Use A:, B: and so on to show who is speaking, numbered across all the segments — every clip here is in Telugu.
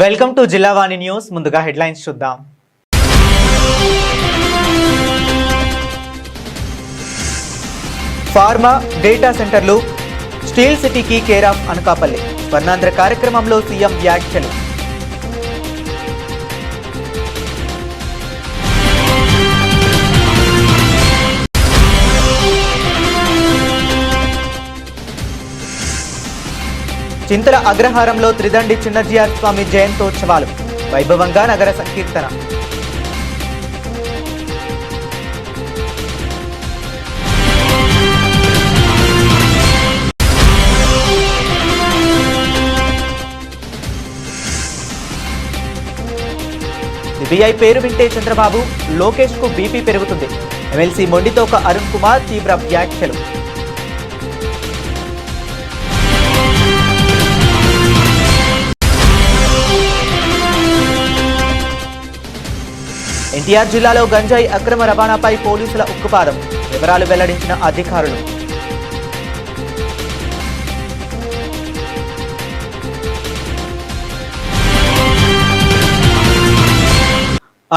A: Welcome to Jillavani news. ముందుగా హెడ్లైన్స్ చూద్దాం. ఫార్మా, డేటా సెంటర్లు, స్టీల్ సిటీకి కేర్ ఆఫ్ అనకాపల్లి. స్వర్ణాంధ్ర కార్యక్రమంలో సీఎం వ్యాఖ్యలు. చింతల అగ్రహారంలో త్రిదండి చిన్నజీఆర్ స్వామి జయంతోత్సవాలు. వైభవంగా నగర సంకీర్తన. సిబిఐ పేరు వింటే చంద్రబాబు, లోకేష్ కు బీపీ పెరుగుతుంది. ఎమ్మెల్సీ మొండితోక అరుణ్ కుమార్ తీవ్ర వ్యాఖ్యలు. ఎన్టీఆర్ జిల్లాలో గంజాయి అక్రమ రవాణాపై పోలీసుల ఉక్కుపాదం. వివరాలు వెల్లడించిన అధికారులు.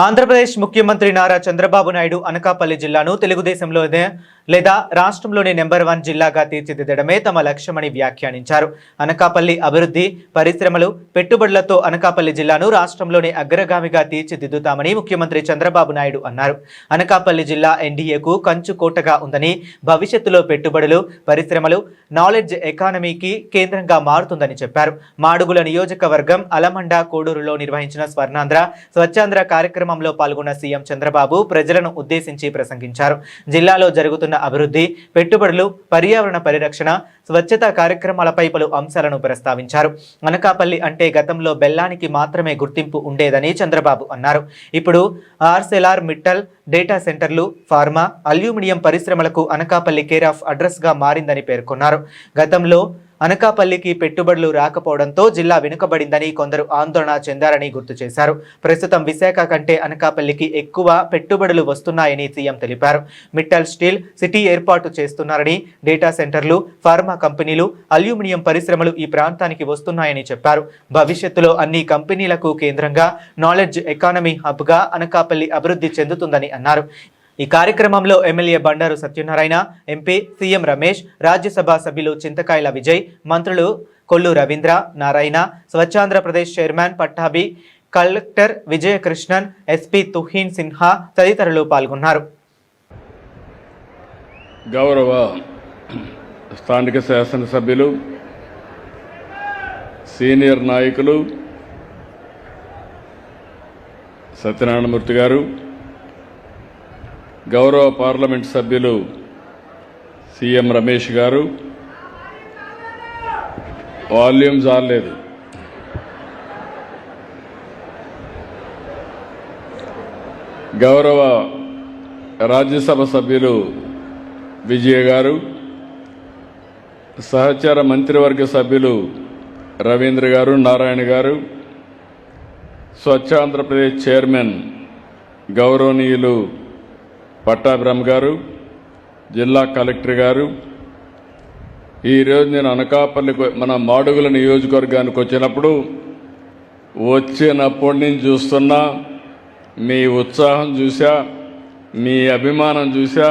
A: ఆంధ్రప్రదేశ్ ముఖ్యమంత్రి నారా చంద్రబాబు నాయుడు అనకాపల్లి జిల్లాను తెలుగుదేశంలోనే లేదా రాష్ట్రంలోనే నెంబర్ 1 జిల్లాగా తీర్చిదిద్దడమే తమ లక్ష్యమని వ్యాఖ్యానించారు. అనకాపల్లి అభివృద్ధి, పరిశ్రమలు, పెట్టుబడులతో అనకాపల్లి జిల్లాను రాష్ట్రంలోనే అగ్రగామిగా తీర్చిదిద్దుతామని ముఖ్యమంత్రి చంద్రబాబు నాయుడు అన్నారు. అనకాపల్లి జిల్లా ఎన్డీఏకు కంచుకోటగా ఉందని, భవిష్యత్తులో పెట్టుబడులు, పరిశ్రమలు, నాలెడ్జ్ ఎకానమీకి కేంద్రంగా మారుతుందని చెప్పారు. మాడుగుల నియోజకవర్గం అలమండ, కోడూరులో నిర్వహించిన స్వర్ణాంధ్ర, స్వచ్ఛాంధ్ర కార్యక్రమంలో పాల్గొన్న సీఎం చంద్రబాబు ప్రజలను ఉద్దేశించి ప్రసంగించారు. జిల్లాలో జరుగుతున్న అభివృద్ధి, పెట్టుబడులు, పర్యావరణ పరిరక్షణ, స్వచ్ఛత కార్యక్రమాలపై పలు అంశాలను ప్రస్తావించారు. అనకాపల్లి అంటే గతంలో బెల్లానికి మాత్రమే గుర్తింపు ఉండేదని చంద్రబాబు అన్నారు. ఇప్పుడు ఆర్సెలార్ మిట్టల్, డేటా సెంటర్లు, ఫార్మా, అల్యూమినియం పరిశ్రమలకు అనకాపల్లి కేర్ ఆఫ్ అడ్రస్ గా మారిందని పేర్కొన్నారు. గతంలో అనకాపల్లికి పెట్టుబడులు రాకపోవడంతో జిల్లా వెనుకబడిందని కొందరు ఆందోళన చెందారని గుర్తు చేశారు. ప్రస్తుతం విశాఖ కంటే అనకాపల్లికి ఎక్కువ పెట్టుబడులు వస్తున్నాయని సీఎం తెలిపారు. మిట్టల్ స్టీల్ సిటీ ఏర్పాటు చేస్తున్నారని, డేటా సెంటర్లు, ఫార్మా కంపెనీలు, అల్యూమినియం పరిశ్రమలు ఈ ప్రాంతానికి వస్తున్నాయని చెప్పారు. భవిష్యత్తులో అన్ని కంపెనీలకు కేంద్రంగా, నాలెడ్జ్ ఎకానమీ హబ్గా అనకాపల్లి అభివృద్ధి చెందుతుందని అన్నారు. ఈ కార్యక్రమంలో MLA Bandaru Satyanarayana, MP CM Ramesh, Rajya Sabha సభ్యులు చింతకాయల విజయ్, మంత్రులు Kollu Ravindra, Narayana, Swachh Andhra Pradesh chairman Pattabhi, collector Vijayakrishnan, SP Tuhin Sinha తదితరులు పాల్గొన్నారు.
B: గౌరవ స్థానిక శాసనసభ్యులు, సీనియర్ నాయకులు సత్యనారాయణమూర్తి గారు, గౌరవ పార్లమెంట్ సభ్యులు సీఎం రమేష్ గారు, వాల్యూమ్ చాలేదు, గౌరవ రాజ్యసభ సభ్యులు విజయ గారు, సహచార మంత్రివర్గ సభ్యులు రవీంద్ర గారు, నారాయణ గారు, స్వచ్ఛాంధ్రప్రదేశ్ చైర్మన్ గౌరవనీయులు పట్టాభిరామ్ గారు, జిల్లా కలెక్టర్ గారు, ఈరోజు నేను అనకాపల్లి మన మాడుగుల నియోజకవర్గానికి వచ్చినప్పటి నుంచి చూస్తున్నా, మీ ఉత్సాహం చూసా, మీ అభిమానం చూసా.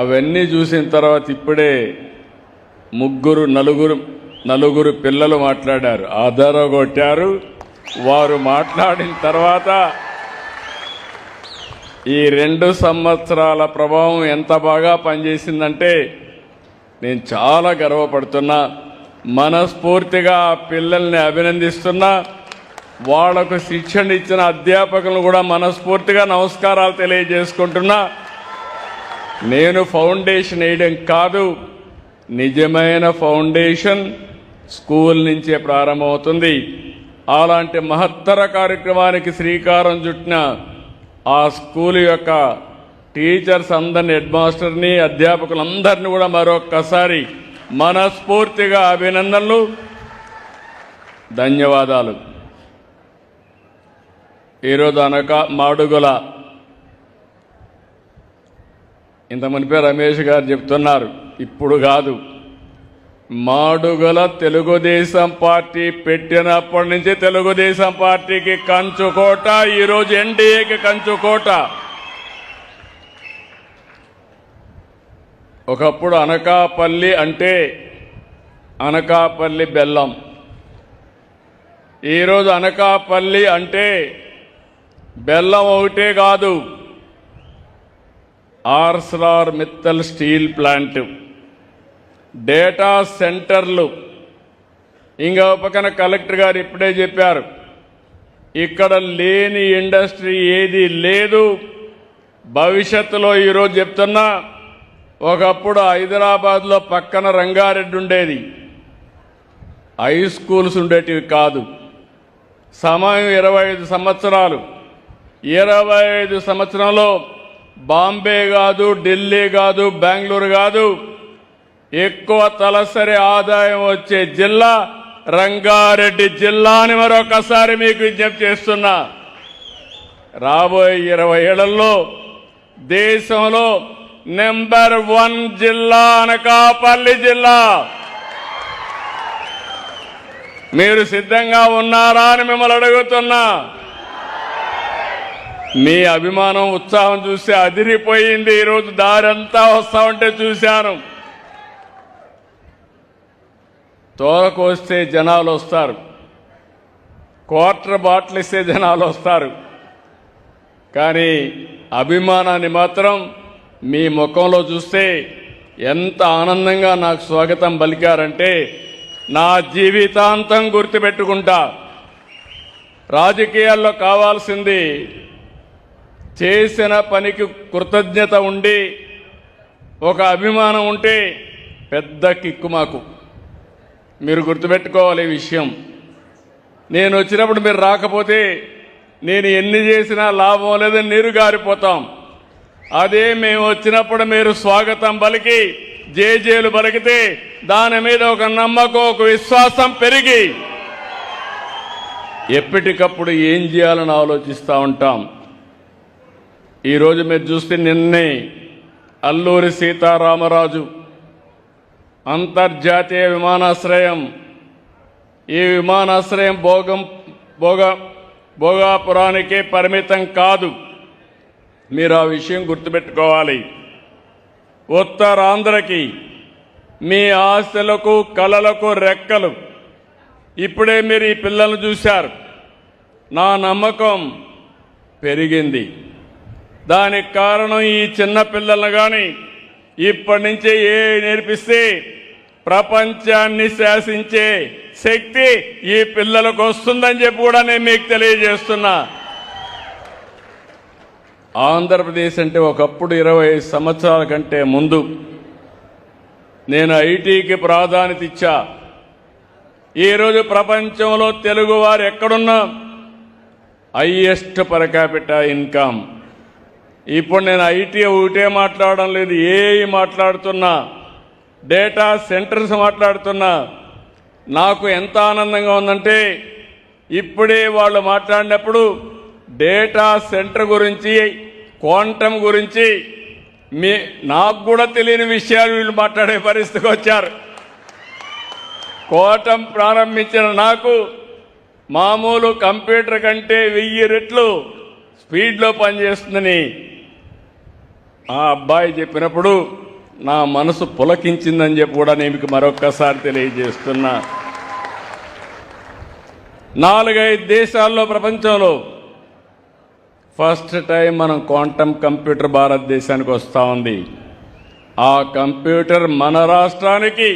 B: అవన్నీ చూసిన తర్వాత ఇప్పుడే నలుగురు పిల్లలు మాట్లాడారు, ఆధారగొట్టారు. వారు మాట్లాడిన తర్వాత ఈ 2 సంవత్సరాల ప్రభావం ఎంత బాగా పనిచేసిందంటే నేను చాలా గర్వపడుతున్నా. మనస్ఫూర్తిగా పిల్లల్ని అభినందిస్తున్నా. వాళ్లకు శిక్షణ ఇచ్చిన అధ్యాపకులను కూడా మనస్ఫూర్తిగా నమస్కారాలు తెలియజేసుకుంటున్నా. నేను ఫౌండేషన్ వేయడం కాదు, నిజమైన ఫౌండేషన్ స్కూల్ నుంచే ప్రారంభమవుతుంది. అలాంటి మహత్తర కార్యక్రమానికి శ్రీకారం చుట్టిన ఆ స్కూల్ యొక్క టీచర్స్ అందరినీ, హెడ్ మాస్టర్ని, అధ్యాపకులందరినీ కూడా మరొక్కసారి మనస్ఫూర్తిగా అభినందనలు, ధన్యవాదాలు. ఈరోజు మాడుగుల ఇంత మునిపే రమేష్ గారు చెప్తున్నారు, ఇప్పుడు కాదు, మాడుగల తెలుగుదేశం పార్టీ పెట్టినప్పటి నుంచి తెలుగుదేశం పార్టీకి కంచుకోట, ఈరోజు ఎన్డీఏకి కంచుకోట. ఒకప్పుడు అనకాపల్లి అంటే అనకాపల్లి బెల్లం, ఈరోజు అనకాపల్లి అంటే బెల్లం ఒకటే కాదు, Arcelor Mittal steel plant, data సెంటర్లు. ఇంకా పక్కన కలెక్టర్ గారు ఇప్పుడే చెప్పారు, ఇక్కడ లేని ఇండస్ట్రీ ఏది లేదు. భవిష్యత్తులో ఈరోజు చెప్తున్నా, ఒకప్పుడు హైదరాబాద్లో పక్కన రంగారెడ్డి ఉండేది, హై స్కూల్స్ ఉండేటివి కాదు. సమయం 25 సంవత్సరాలు. 25 సంవత్సరంలో బాంబే కాదు, ఢిల్లీ కాదు, బెంగళూరు కాదు, ఎక్కువ తలసరి ఆదాయం వచ్చే జిల్లా రంగారెడ్డి జిల్లా అని మరొకసారి మీకు విజ్ఞప్తి చేస్తున్నా. రాబోయే 20 ఏళ్లలో దేశంలో నెంబర్ 1 జిల్లా అనకాపల్లి జిల్లా. మీరు సిద్ధంగా ఉన్నారా అని మిమ్మల్ని అడుగుతున్నా. మీ అభిమానం, ఉత్సాహం చూస్తే అదిరిపోయింది. ఈరోజు దారంతా వస్తా ఉంటే చూశాను. తోరకొస్తే జనాలు వస్తారు, క్వార్టర్ బాటిల్ ఇస్తే జనాలు వస్తారు, కానీ అభిమానాన్ని మాత్రం మీ ముఖంలో చూస్తే ఎంత ఆనందంగా నాకు స్వాగతం పలికారంటే నా జీవితాంతం గుర్తుపెట్టుకుంటా. రాజకీయాల్లో కావాల్సింది చేసిన పనికి కృతజ్ఞత ఉండి ఒక అభిమానం ఉంటే పెద్ద కిక్కు మాకు. మీరు గుర్తుపెట్టుకోవాలి ఈ విషయం. నేను వచ్చినప్పుడు మీరు రాకపోతే నేను ఎన్ని చేసినా లాభం లేదని నీరు గారిపోతాం. అదే మేము వచ్చినప్పుడు మీరు స్వాగతం పలికి జేజేలు పలికితే దాని మీద ఒక నమ్మకం, ఒక విశ్వాసం పెరిగి ఎప్పటికప్పుడు ఏం చేయాలని ఆలోచిస్తూ ఉంటాం. ఈరోజు మీరు చూస్తే నిన్నే అల్లూరి సీతారామరాజు అంతర్జాతీయ విమానాశ్రయం, ఈ విమానాశ్రయం భోగాపురానికే పరిమితం కాదు. మీరు ఆ విషయం గుర్తుపెట్టుకోవాలి. ఉత్తరాంధ్రకి మీ ఆశలకు కలలకు రెక్కలు. ఇప్పుడే మీరు ఈ పిల్లలను చూశారు. నా నమ్మకం పెరిగింది. దానికి కారణం ఈ చిన్న పిల్లలను కానీ ఇప్పటి నుంచే నేర్పిస్తే ప్రపంచాన్ని శాసించే శక్తి ఈ పిల్లలకు వస్తుందని చెప్పి కూడా నేను మీకు తెలియజేస్తున్నా. ఆంధ్రప్రదేశ్ అంటే ఒకప్పుడు 20 సంవత్సరాల కంటే ముందు నేను ఐటీకి ప్రాధాన్యత ఇచ్చా. ఈరోజు ప్రపంచంలో తెలుగు వారు ఎక్కడున్నా హైయెస్ట్ పర్ క్యాపిటా ఇన్కమ్. ఇప్పుడు నేను ఐటీ ఒకటే మాట్లాడడం లేదు, ఏఐ మాట్లాడుతున్నా, డేటా సెంటర్స్ మాట్లాడుతున్నా. నాకు ఎంత ఆనందంగా ఉందంటే ఇప్పుడే వాళ్ళు మాట్లాడినప్పుడు డేటా సెంటర్ గురించి, క్వాంటమ్ గురించి నాకు కూడా తెలియని విషయాలు వీళ్ళు మాట్లాడే పరిస్థితికి వచ్చారు. క్వాంటమ్ ప్రారంభించిన నాకు మామూలు కంప్యూటర్ కంటే 1000 రెట్లు స్పీడ్లో పనిచేస్తుందని ఆ అబ్బాయి చెప్పినప్పుడు నా మనసు పులకించిందని చెప్పి కూడా నేను మీకు మరొక్కసారి తెలియజేస్తున్నా. 4-5 దేశాల్లో ప్రపంచంలో ఫస్ట్ టైం మనం క్వాంటమ్ కంప్యూటర్ భారతదేశానికి వస్తూ ఉంది. ఆ కంప్యూటర్ మన రాష్ట్రానికి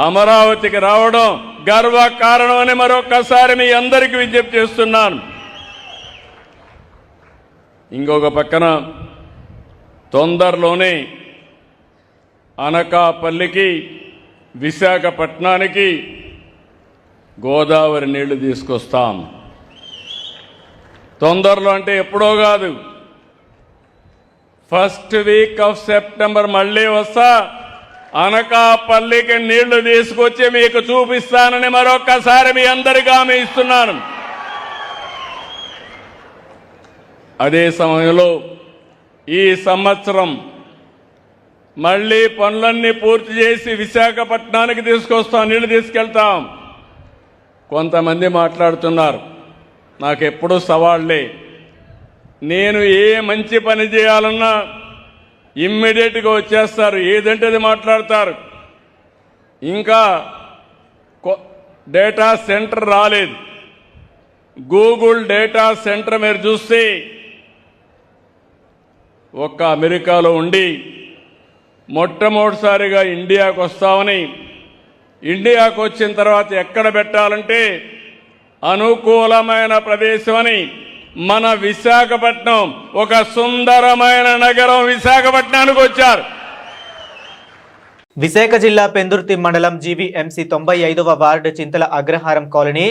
B: అమరావతికి రావడం గర్వకారణం అని మరొక్కసారి మీ అందరికీ విజ్ఞప్తి చేస్తున్నాను. ఇంకొక పక్కన తొందరలోనే అనకాపల్లికి, విశాఖపట్నానికి గోదావరి నీళ్లు తీసుకొస్తాం. తొందరలో అంటే ఎప్పుడో కాదు, ఫస్ట్ వీక్ ఆఫ్ సెప్టెంబర్ మళ్ళీ వస్తా. అనకాపల్లికి నీళ్లు తీసుకొచ్చి మీకు చూపిస్తానని మరొక్కసారి మీ అందరికీ హామీ ఇస్తున్నాను. అదే సమయంలో ఈ సంవత్సరం మళ్ళీ పనులన్నీ పూర్తి చేసి విశాఖపట్నానికి తీసుకొస్తాం, నీళ్లు తీసుకెళ్తాం. కొంతమంది మాట్లాడుతున్నారు, నాకెప్పుడు సవాళ్లే. నేను ఏ మంచి పని చేయాలన్నా ఇమ్మీడియట్గా వచ్చేస్తారు, ఏదంటే అది మాట్లాడతారు. ఇంకా డేటా సెంటర్ రాలేదు. గూగుల్ డేటా సెంటర్ మీరు చూస్తే ఒక్క అమెరికాలో ఉండి మొట్టమొదటిసారిగా ఇండియాకు వస్తామని, ఇండియాకు వచ్చిన తర్వాత ఎక్కడ పెట్టాలంటే అనుకూలమైన ప్రదేశం అని మన విశాఖపట్నం, ఒక సుందరమైన నగరం విశాఖపట్నానికి వచ్చారు.
A: విశాఖ జిల్లా పెందుర్తి మండలం జీవీఎంసీ 95వ వార్డు చింతల అగ్రహారం కాలనీ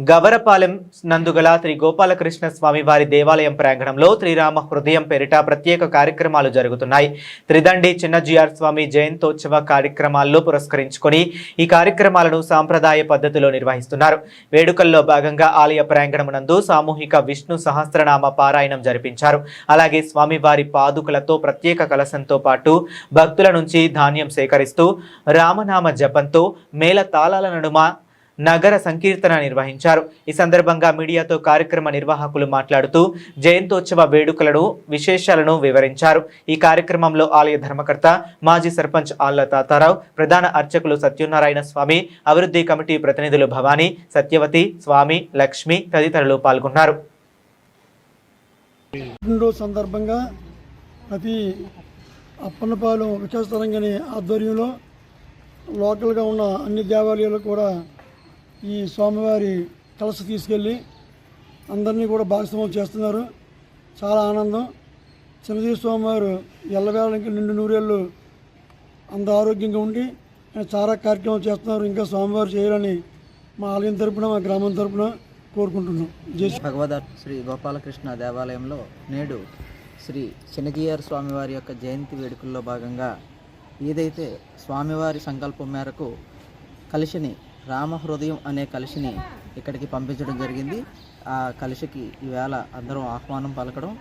A: గవరపాలెం నందుగల శ్రీ గోపాలకృష్ణ స్వామి వారి దేవాలయం ప్రాంగణంలో శ్రీరామ హృదయం పేరిట ప్రత్యేక కార్యక్రమాలు జరుగుతున్నాయి. త్రిదండి చిన్నజీఆర్ స్వామి జయంతోత్సవ కార్యక్రమాల్లో పురస్కరించుకొని ఈ కార్యక్రమాలను సాంప్రదాయ పద్ధతిలో నిర్వహిస్తున్నారు. వేడుకల్లో భాగంగా ఆలయ ప్రాంగణం నందు సామూహిక విష్ణు సహస్రనామ పారాయణం జరిపించారు. అలాగే స్వామివారి పాదుకలతో ప్రత్యేక కలశంతో పాటు భక్తుల నుంచి ధాన్యం సేకరిస్తూ రామనామ జపంతో మేళ తాళాల నడుమ నగర సంకీర్తన నిర్వహించారు. ఈ సందర్భంగా మీడియాతో కార్యక్రమ నిర్వాహకులు మాట్లాడుతూ జయంతోత్సవ వేడుకలను విశేషాలను వివరించారు. ఈ కార్యక్రమంలో ఆలయ ధర్మకర్త మాజీ సర్పంచ్ ఆళ్ల తాతారావు, ప్రధాన అర్చకులు సత్యనారాయణ స్వామి, అభివృద్ధి కమిటీ ప్రతినిధులు భవానీ, సత్యవతి, స్వామి, లక్ష్మి తదితరులు పాల్గొన్నారు.
C: సందర్భంగా ప్రతి అప్పన్నపాలెం వికాసరంగని ఆధ్వర్యంలో లోకల్గా ఉన్న అన్ని దేవాలయాలు కూడా ఈ స్వామివారి కలశ తీసుకెళ్ళి అందరినీ కూడా భాగస్వామ్యం చేస్తున్నారు. చాలా ఆనందం. చిన్నజీవి స్వామివారు ఎల్లవేళకి నిండు నూరేళ్ళు అంత ఆరోగ్యంగా ఉండి చాలా కార్యక్రమాలు చేస్తున్నారు. ఇంకా స్వామివారు చేయాలని మా ఆలయం తరపున, మా గ్రామం తరపున కోరుకుంటున్నాం.
D: భగవద్ శ్రీ గోపాలకృష్ణ దేవాలయంలో నేడు శ్రీ చిన్నజీఆర్ స్వామివారి యొక్క జయంతి వేడుకల్లో భాగంగా ఏదైతే స్వామివారి సంకల్పం మేరకు కలిసిని, రామహృదయం అనే కలిసిని ఇక్కడికి పంపించడం జరిగింది. ఆ కలిసికి ఈవేళ అందరం ఆహ్వానం పలకడం,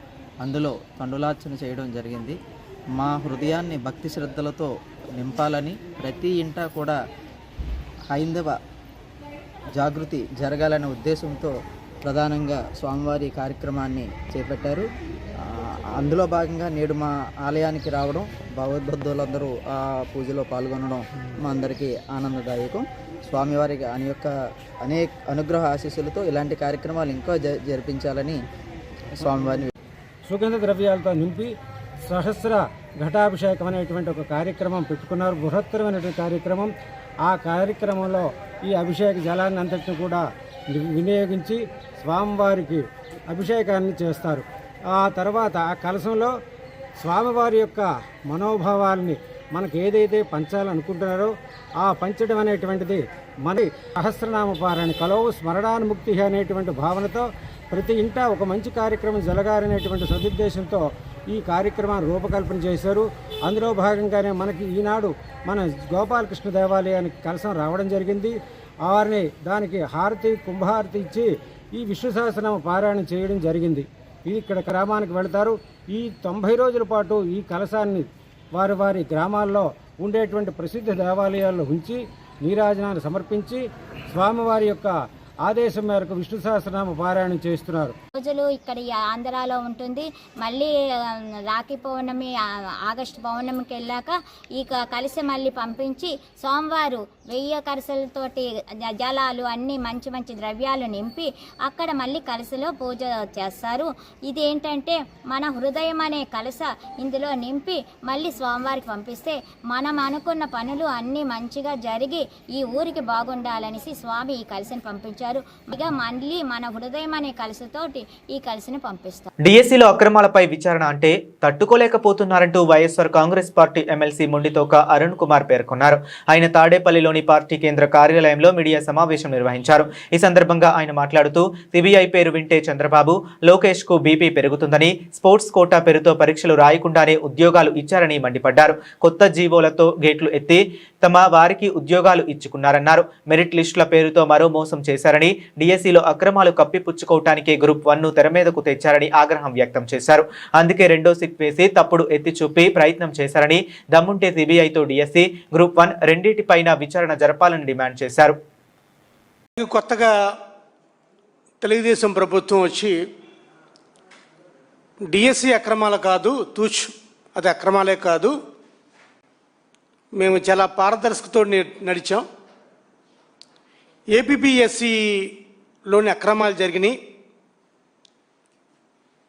D: అందులో తండులార్చన చేయడం జరిగింది. మా హృదయాన్ని భక్తి శ్రద్ధలతో నింపాలని, ప్రతి ఇంటా కూడా హైందవ జాగృతి జరగాలనే ఉద్దేశంతో ప్రధానంగా స్వామివారి కార్యక్రమాన్ని చేపట్టారు. అందులో భాగంగా నేడు మా ఆలయానికి రావడం, భగవద్బంధువులందరూ ఆ పూజలో పాల్గొనడం మా అందరికీ ఆనందదాయకం. స్వామివారి అనేక అనుగ్రహ ఆశీస్సులతో ఇలాంటి కార్యక్రమాలు ఇంకా జరిపించాలని స్వామివారిని
E: సుగంధ ద్రవ్యాలతో నింపి సహస్ర ఘటాభిషేకం అనేటువంటి ఒక కార్యక్రమం పెట్టుకున్నారు. బృహత్తరమైనటువంటి కార్యక్రమం. ఆ కార్యక్రమంలో ఈ అభిషేక జలాన్ని అంతటిని కూడా వినియోగించి స్వామివారికి అభిషేకాన్ని చేస్తారు. ఆ తర్వాత ఆ కలశంలో స్వామివారి యొక్క మనోభావాల్ని మనకు ఏదైతే పంచాలనుకుంటున్నారో ఆ పంచడం అనేటువంటిది మన సహస్రనామ పారాయణ కలవు స్మరణాన్ముక్తి అనేటువంటి భావనతో ప్రతి ఇంటా ఒక మంచి కార్యక్రమం జరగాలనేటువంటి సదుద్దేశంతో ఈ కార్యక్రమాన్ని రూపకల్పన చేశారు. అందులో భాగంగానే మనకి ఈనాడు మన గోపాలకృష్ణ దేవాలయానికి కలశం రావడం జరిగింది. వారిని దానికి హారతి, కుంభహారతి ఇచ్చి ఈ విష్ణు సహస్రనామ పారాయణం చేయడం జరిగింది. ఇక్కడ గ్రామానికి వెళతారు. ఈ 90 రోజుల పాటు ఈ కలశాన్ని వారి వారి గ్రామాల్లో ఉండేటువంటి ప్రసిద్ధ దేవాలయాల్లో ఉంచి నీరాజనాన్ని సమర్పించి స్వామివారి యొక్క ఆదేశం మేరకు విష్ణు సహస్రనామ పారాయణం చేస్తున్నారు.
F: రోజులు ఇక్కడ ఆంధ్రాలో ఉంటుంది. మళ్ళీ రాఖీ పౌర్ణమి, ఆగస్టు పౌర్ణమికి వెళ్ళాక ఈ కలిసి మళ్ళీ పంపించి స్వామివారు 1000 కలశలతోటి జలాలు అన్నీ మంచి మంచి ద్రవ్యాలు నింపి అక్కడ మళ్ళీ కలశలో పూజ చేస్తారు. ఇది ఏంటంటే మన హృదయం అనే కలశ ఇందులో నింపి మళ్ళీ స్వామివారికి పంపిస్తే మనం అనుకున్న పనులు అన్నీ మంచిగా జరిగి ఈ ఊరికి బాగుండాలనేసి స్వామి ఈ కలశని పంపించారు. ఇక మళ్ళీ మన హృదయం అనే కలశతోటి ఈ కలిసిని పంపిస్తాం.
A: డిఎస్సీలో అక్రమాలపై విచారణ అంటే తట్టుకోలేకపోతున్నారంటూ వైఎస్ఆర్ కాంగ్రెస్ పార్టీ ఎమ్మెల్సీ ముండితోక అరుణ్ కుమార్ పేర్కొన్నారు. ఆయన తాడేపల్లిలోని పార్టీ కేంద్ర కార్యాలయంలో మీడియా సమావేశం నిర్వహించారు. ఈ సందర్భంగా ఆయన మాట్లాడుతూ సిబిఐ పేరు వింటే చంద్రబాబు, లోకేష్ కు బీపీ పెరుగుతుందని, స్పోర్ట్స్ కోటా పేరుతో పరీక్షలు రాయకుండానే ఉద్యోగాలు ఇచ్చారని మండిపడ్డారు. కొత్త జీవోలతో గేట్లు ఎత్తి తమ వారికి ఉద్యోగాలు ఇచ్చుకున్నారన్నారు. మెరిట్ లిస్టుల పేరుతో మరో మోసం చేశారని, డిఎస్సిలో అక్రమాలు కప్పిపుచ్చుకోవటానికే గ్రూప్ 1ను తెర మీదకు తెచ్చారని ఆగ్రహం వ్యక్తం చేశారు. అందుకే రెండో సిట్ వేసి తప్పుడు ఎత్తి చూపి ప్రయత్నం చేశారని, దమ్ముంటే సిబిఐతో డిఎస్సి, గ్రూప్ 1 రెండింటిపైన విచారణ జరపాలని డిమాండ్ చేశారు.
G: కొత్తగా తెలుగుదేశం ప్రభుత్వం వచ్చి డిఎస్సి అక్రమాలు కాదు, అది అక్రమాలే కాదు, మేము చాలా పారదర్శకతో నడిచాం, ఏపీపీఎస్సిలోని అక్రమాలు జరిగినాయి,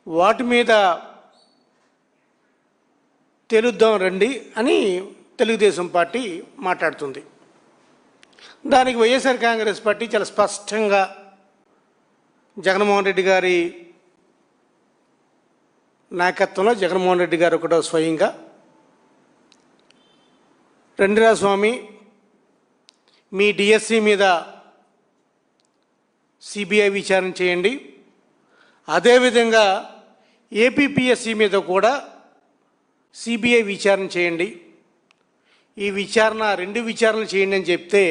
G: వాటి మీద తేలుద్దాం రండి అని తెలుగుదేశం పార్టీ మాట్లాడుతుంది. దానికి వైఎస్ఆర్ కాంగ్రెస్ పార్టీ చాలా స్పష్టంగా జగన్మోహన్ రెడ్డి గారి నాయకత్వంలో, జగన్మోహన్ రెడ్డి గారు కూడా స్వయంగా రండిరా స్వామి, మీ డిఎస్సి మీద సిబిఐ విచారణ చేయండి, అదేవిధంగా ఏపీపీఎస్సి మీద కూడా సిబిఐ విచారణ చేయండి, ఈ రెండు విచారణలు చేయండి అని చెప్తే,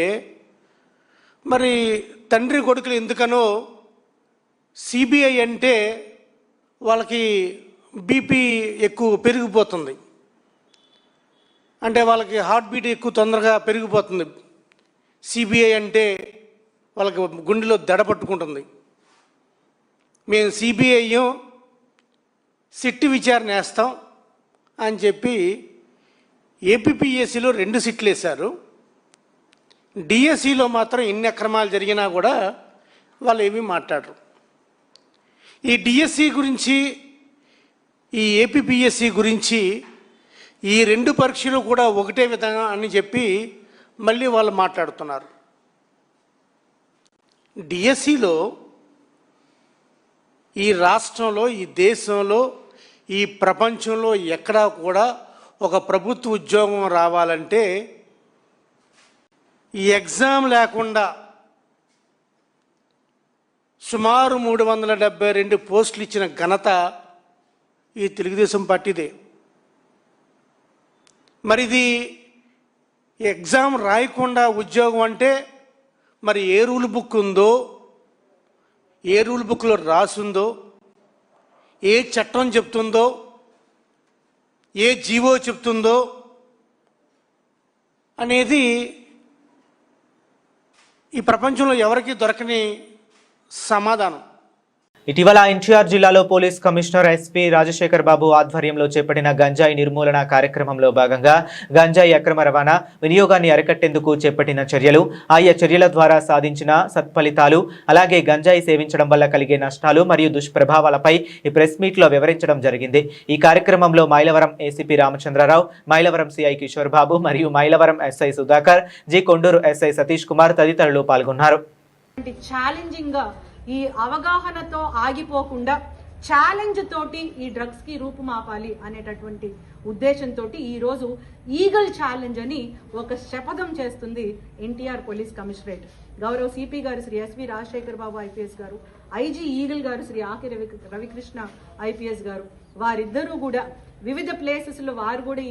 G: మరి తండ్రి కొడుకులు ఎందుకనో సిబిఐ అంటే వాళ్ళకి బీపీ ఎక్కువ పెరిగిపోతుంది, అంటే వాళ్ళకి హార్ట్ బీట్ ఎక్కువ తొందరగా పెరిగిపోతుంది. సిబిఐ అంటే వాళ్ళకి గుండెలో దడ పట్టుకుంటుంది. మేము సిబిఐ సిట్ విచారణ వేస్తాం అని చెప్పి ఏపీపీఎస్సిలో 2 సిట్లు వేశారు. డిఎస్సిలో మాత్రం ఎన్ని అక్రమాలు జరిగినా కూడా వాళ్ళు ఏమీ మాట్లాడరు. ఈ డిఎస్సి గురించి, ఈ ఏపీపీఎస్సి గురించి, ఈ 2 పరీక్షలు కూడా ఒకటే విధంగా అని చెప్పి మళ్ళీ వాళ్ళు మాట్లాడుతున్నారు. డిఎస్సిలో ఈ రాష్ట్రంలో, ఈ దేశంలో, ఈ ప్రపంచంలో ఎక్కడా కూడా ఒక ప్రభుత్వ ఉద్యోగం రావాలంటే ఈ ఎగ్జామ్ లేకుండా సుమారు 372 పోస్టులు ఇచ్చిన ఘనత ఈ తెలుగుదేశం పార్టీదే. మరి ఇది ఎగ్జామ్ రాయకుండా ఉద్యోగం అంటే మరి ఏ రూల్ బుక్ ఉందో, ఏ రూల్ బుక్లో రాసుందో, ఏ చట్టం చెప్తుందో, ఏ జీవో చెప్తుందో అనేది ఈ ప్రపంచంలో ఎవరికీ దొరకని సమాధానం.
A: ఇటీవల ఎన్టీఆర్ జిల్లాలో పోలీస్ కమిషనర్ ఎస్పీ రాజశేఖర్ బాబు ఆధ్వర్యంలో చేపట్టిన గంజాయి నిర్మూలన కార్యక్రమంలో భాగంగా గంజాయి అక్రమ రవాణా, వినియోగాన్ని అరికట్టేందుకు చేపట్టిన చర్యలు, ఆయా చర్యల ద్వారా సాధించిన సత్ఫలితాలు, అలాగే గంజాయి సేవించడం వల్ల కలిగే నష్టాలు మరియు దుష్ప్రభావాలపై ఈ ప్రెస్ మీట్లో వివరించడం జరిగింది. ఈ కార్యక్రమంలో మైలవరం ఏసీపీ రామచంద్రరావు, మైలవరం సిఐ కిషోర్ బాబు మరియు Mylavaram SI Sudhakar, G Konduru SI Satish Kumar తదితరులు పాల్గొన్నారు.
H: ఈ అవగాహనతో ఆగిపోకుండా ఛాలెంజ్ తోటి ఈ డ్రగ్స్ కి రూపుమాపాలి అనేటటువంటి ఉద్దేశంతో ఈరోజు ఈగల్ ఛాలెంజ్ అని ఒక శపథం చేస్తుంది ఎన్టీఆర్ పోలీస్ కమిషనరేట్. గౌరవ సిపి గారు శ్రీ ఎస్వి రాజశేఖర్ బాబు ఐపీఎస్ గారు, ఐజీ ఈగల్ గారు శ్రీ ఆకి రవికృష్ణ ఐపీఎస్ గారు, వారిద్దరూ కూడా వివిధ ప్లేసెస్లో వారు కూడా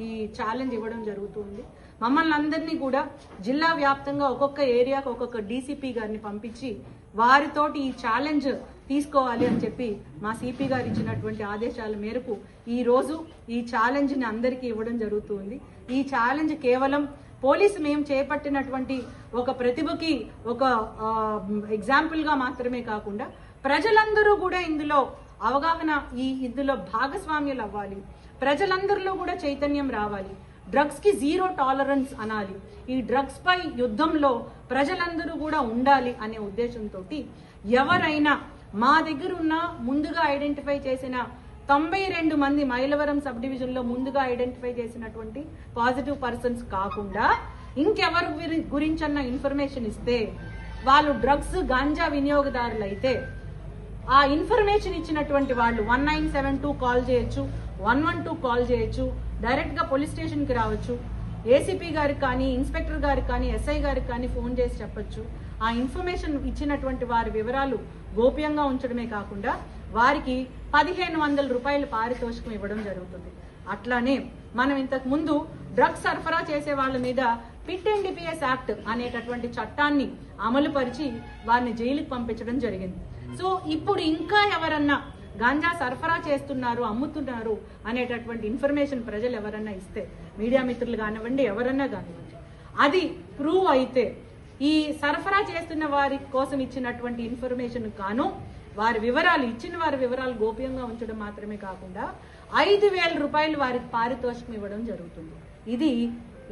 H: ఈ ఛాలెంజ్ ఇవ్వడం జరుగుతుంది. మమ్మల్ని అందరినీ కూడా జిల్లా వ్యాప్తంగా ఒక్కొక్క ఏరియాకు ఒక్కొక్క డీసీపీ గారిని పంపించి వారితోటి ఈ ఛాలెంజ్ తీసుకోవాలి అని చెప్పి మా సిపి గారు ఇచ్చినటువంటి ఆదేశాల మేరకు ఈ రోజు ఈ ఛాలెంజ్ని అందరికీ ఇవ్వడం జరుగుతుంది. ఈ ఛాలెంజ్ కేవలం పోలీసు మేము చేపట్టినటువంటి ఒక ప్రతిభకి ఒక ఎగ్జాంపుల్గా మాత్రమే కాకుండా ప్రజలందరూ కూడా ఇందులో అవగాహన, ఇందులో భాగస్వామ్యులు అవ్వాలి, ప్రజలందరిలో కూడా చైతన్యం రావాలి, డ్రగ్స్ కి జీరో టాలరెన్స్ అనాలి, ఈ డ్రగ్స్ పై యుద్ధంలో ప్రజలందరూ కూడా ఉండాలి అనే ఉద్దేశంతో ఎవరైనా మా దగ్గర ఉన్న ముందుగా ఐడెంటిఫై చేసిన 92 మంది మైలవరం సబ్ డివిజన్ లో ముందుగా ఐడెంటిఫై చేసినటువంటి పాజిటివ్ పర్సన్స్ కాకుండా ఇంకెవరి గురించన్న ఇన్ఫర్మేషన్ ఇస్తే వాళ్ళు డ్రగ్స్ గాంజా వినియోగదారులు అయితే ఆ ఇన్ఫర్మేషన్ ఇచ్చినటువంటి వాళ్ళు 1972 కాల్ చేయొచ్చు, 112 కాల్ చేయొచ్చు, డైరెక్ట్ గా పోలీస్ స్టేషన్ కి రావచ్చు, ఏసీపీ గారికి కానీ ఇన్స్పెక్టర్ గారికి కానీ ఎస్ఐ గారికి కానీ ఫోన్ చేసి చెప్పొచ్చు. ఆ ఇన్ఫర్మేషన్ ఇచ్చినటువంటి వారి వివరాలు గోప్యంగా ఉంచడమే కాకుండా వారికి 1500 రూపాయల పారితోషికం ఇవ్వడం జరుగుతుంది. అట్లానే మనం ఇంతకు ముందు డ్రగ్స్ సరఫరా చేసే వాళ్ళ మీద పిట్ అండ్ డిపిఎస్ యాక్ట్ అనేటటువంటి చట్టాన్ని అమలు పరిచి వారిని జైలుకి పంపించడం జరిగింది. సో ఇప్పుడు ఇంకా ఎవరన్నా గాంజా సరఫరా చేస్తున్నారు, అమ్ముతున్నారు అనేటటువంటి ఇన్ఫర్మేషన్ ప్రజలు ఎవరన్నా ఇస్తే, మీడియా మిత్రులు కానివ్వండి, ఎవరన్నా కానివ్వండి, అది ప్రూవ్ అయితే ఈ సరఫరా చేస్తున్న వారి కోసం ఇచ్చినటువంటి ఇన్ఫర్మేషన్ గాను వారి వివరాలు ఇచ్చిన వారి వివరాలు గోప్యంగా ఉంచడం మాత్రమే కాకుండా 5,000 రూపాయలు వారికి పారితోషికం ఇవ్వడం జరుగుతుంది. ఇది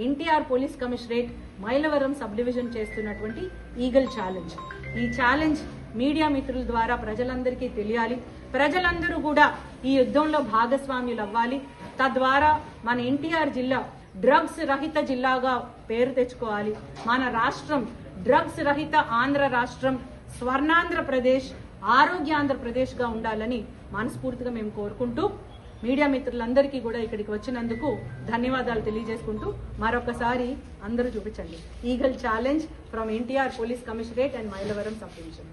H: NTR police commissionerate Mylavaram sub division చేస్తున్నటువంటి ఈగల్ ఛాలెంజ్. ఈ ఛాలెంజ్ మీడియా మిత్రుల ద్వారా ప్రజలందరికీ తెలియాలి. ప్రజలందరూ కూడా ఈ యుద్ధంలో భాగస్వామ్యులు అవ్వాలి. తద్వారా మన ఎన్టీఆర్ జిల్లా డ్రగ్స్ రహిత జిల్లాగా పేరు తెచ్చుకోవాలి. మన రాష్ట్రం డ్రగ్స్ రహిత ఆంధ్ర రాష్ట్రం, స్వర్ణాంధ్రప్రదేశ్, ఆరోగ్యాంధ్రప్రదేశ్గా ఉండాలని మనస్ఫూర్తిగా మేము కోరుకుంటూ మీడియా మిత్రులందరికీ కూడా ఇక్కడికి వచ్చినందుకు ధన్యవాదాలు తెలియజేసుకుంటూ మరొకసారి అందరూ చూపించండి eagle challenge from NTR police commissionerate and Mylavaram sub division.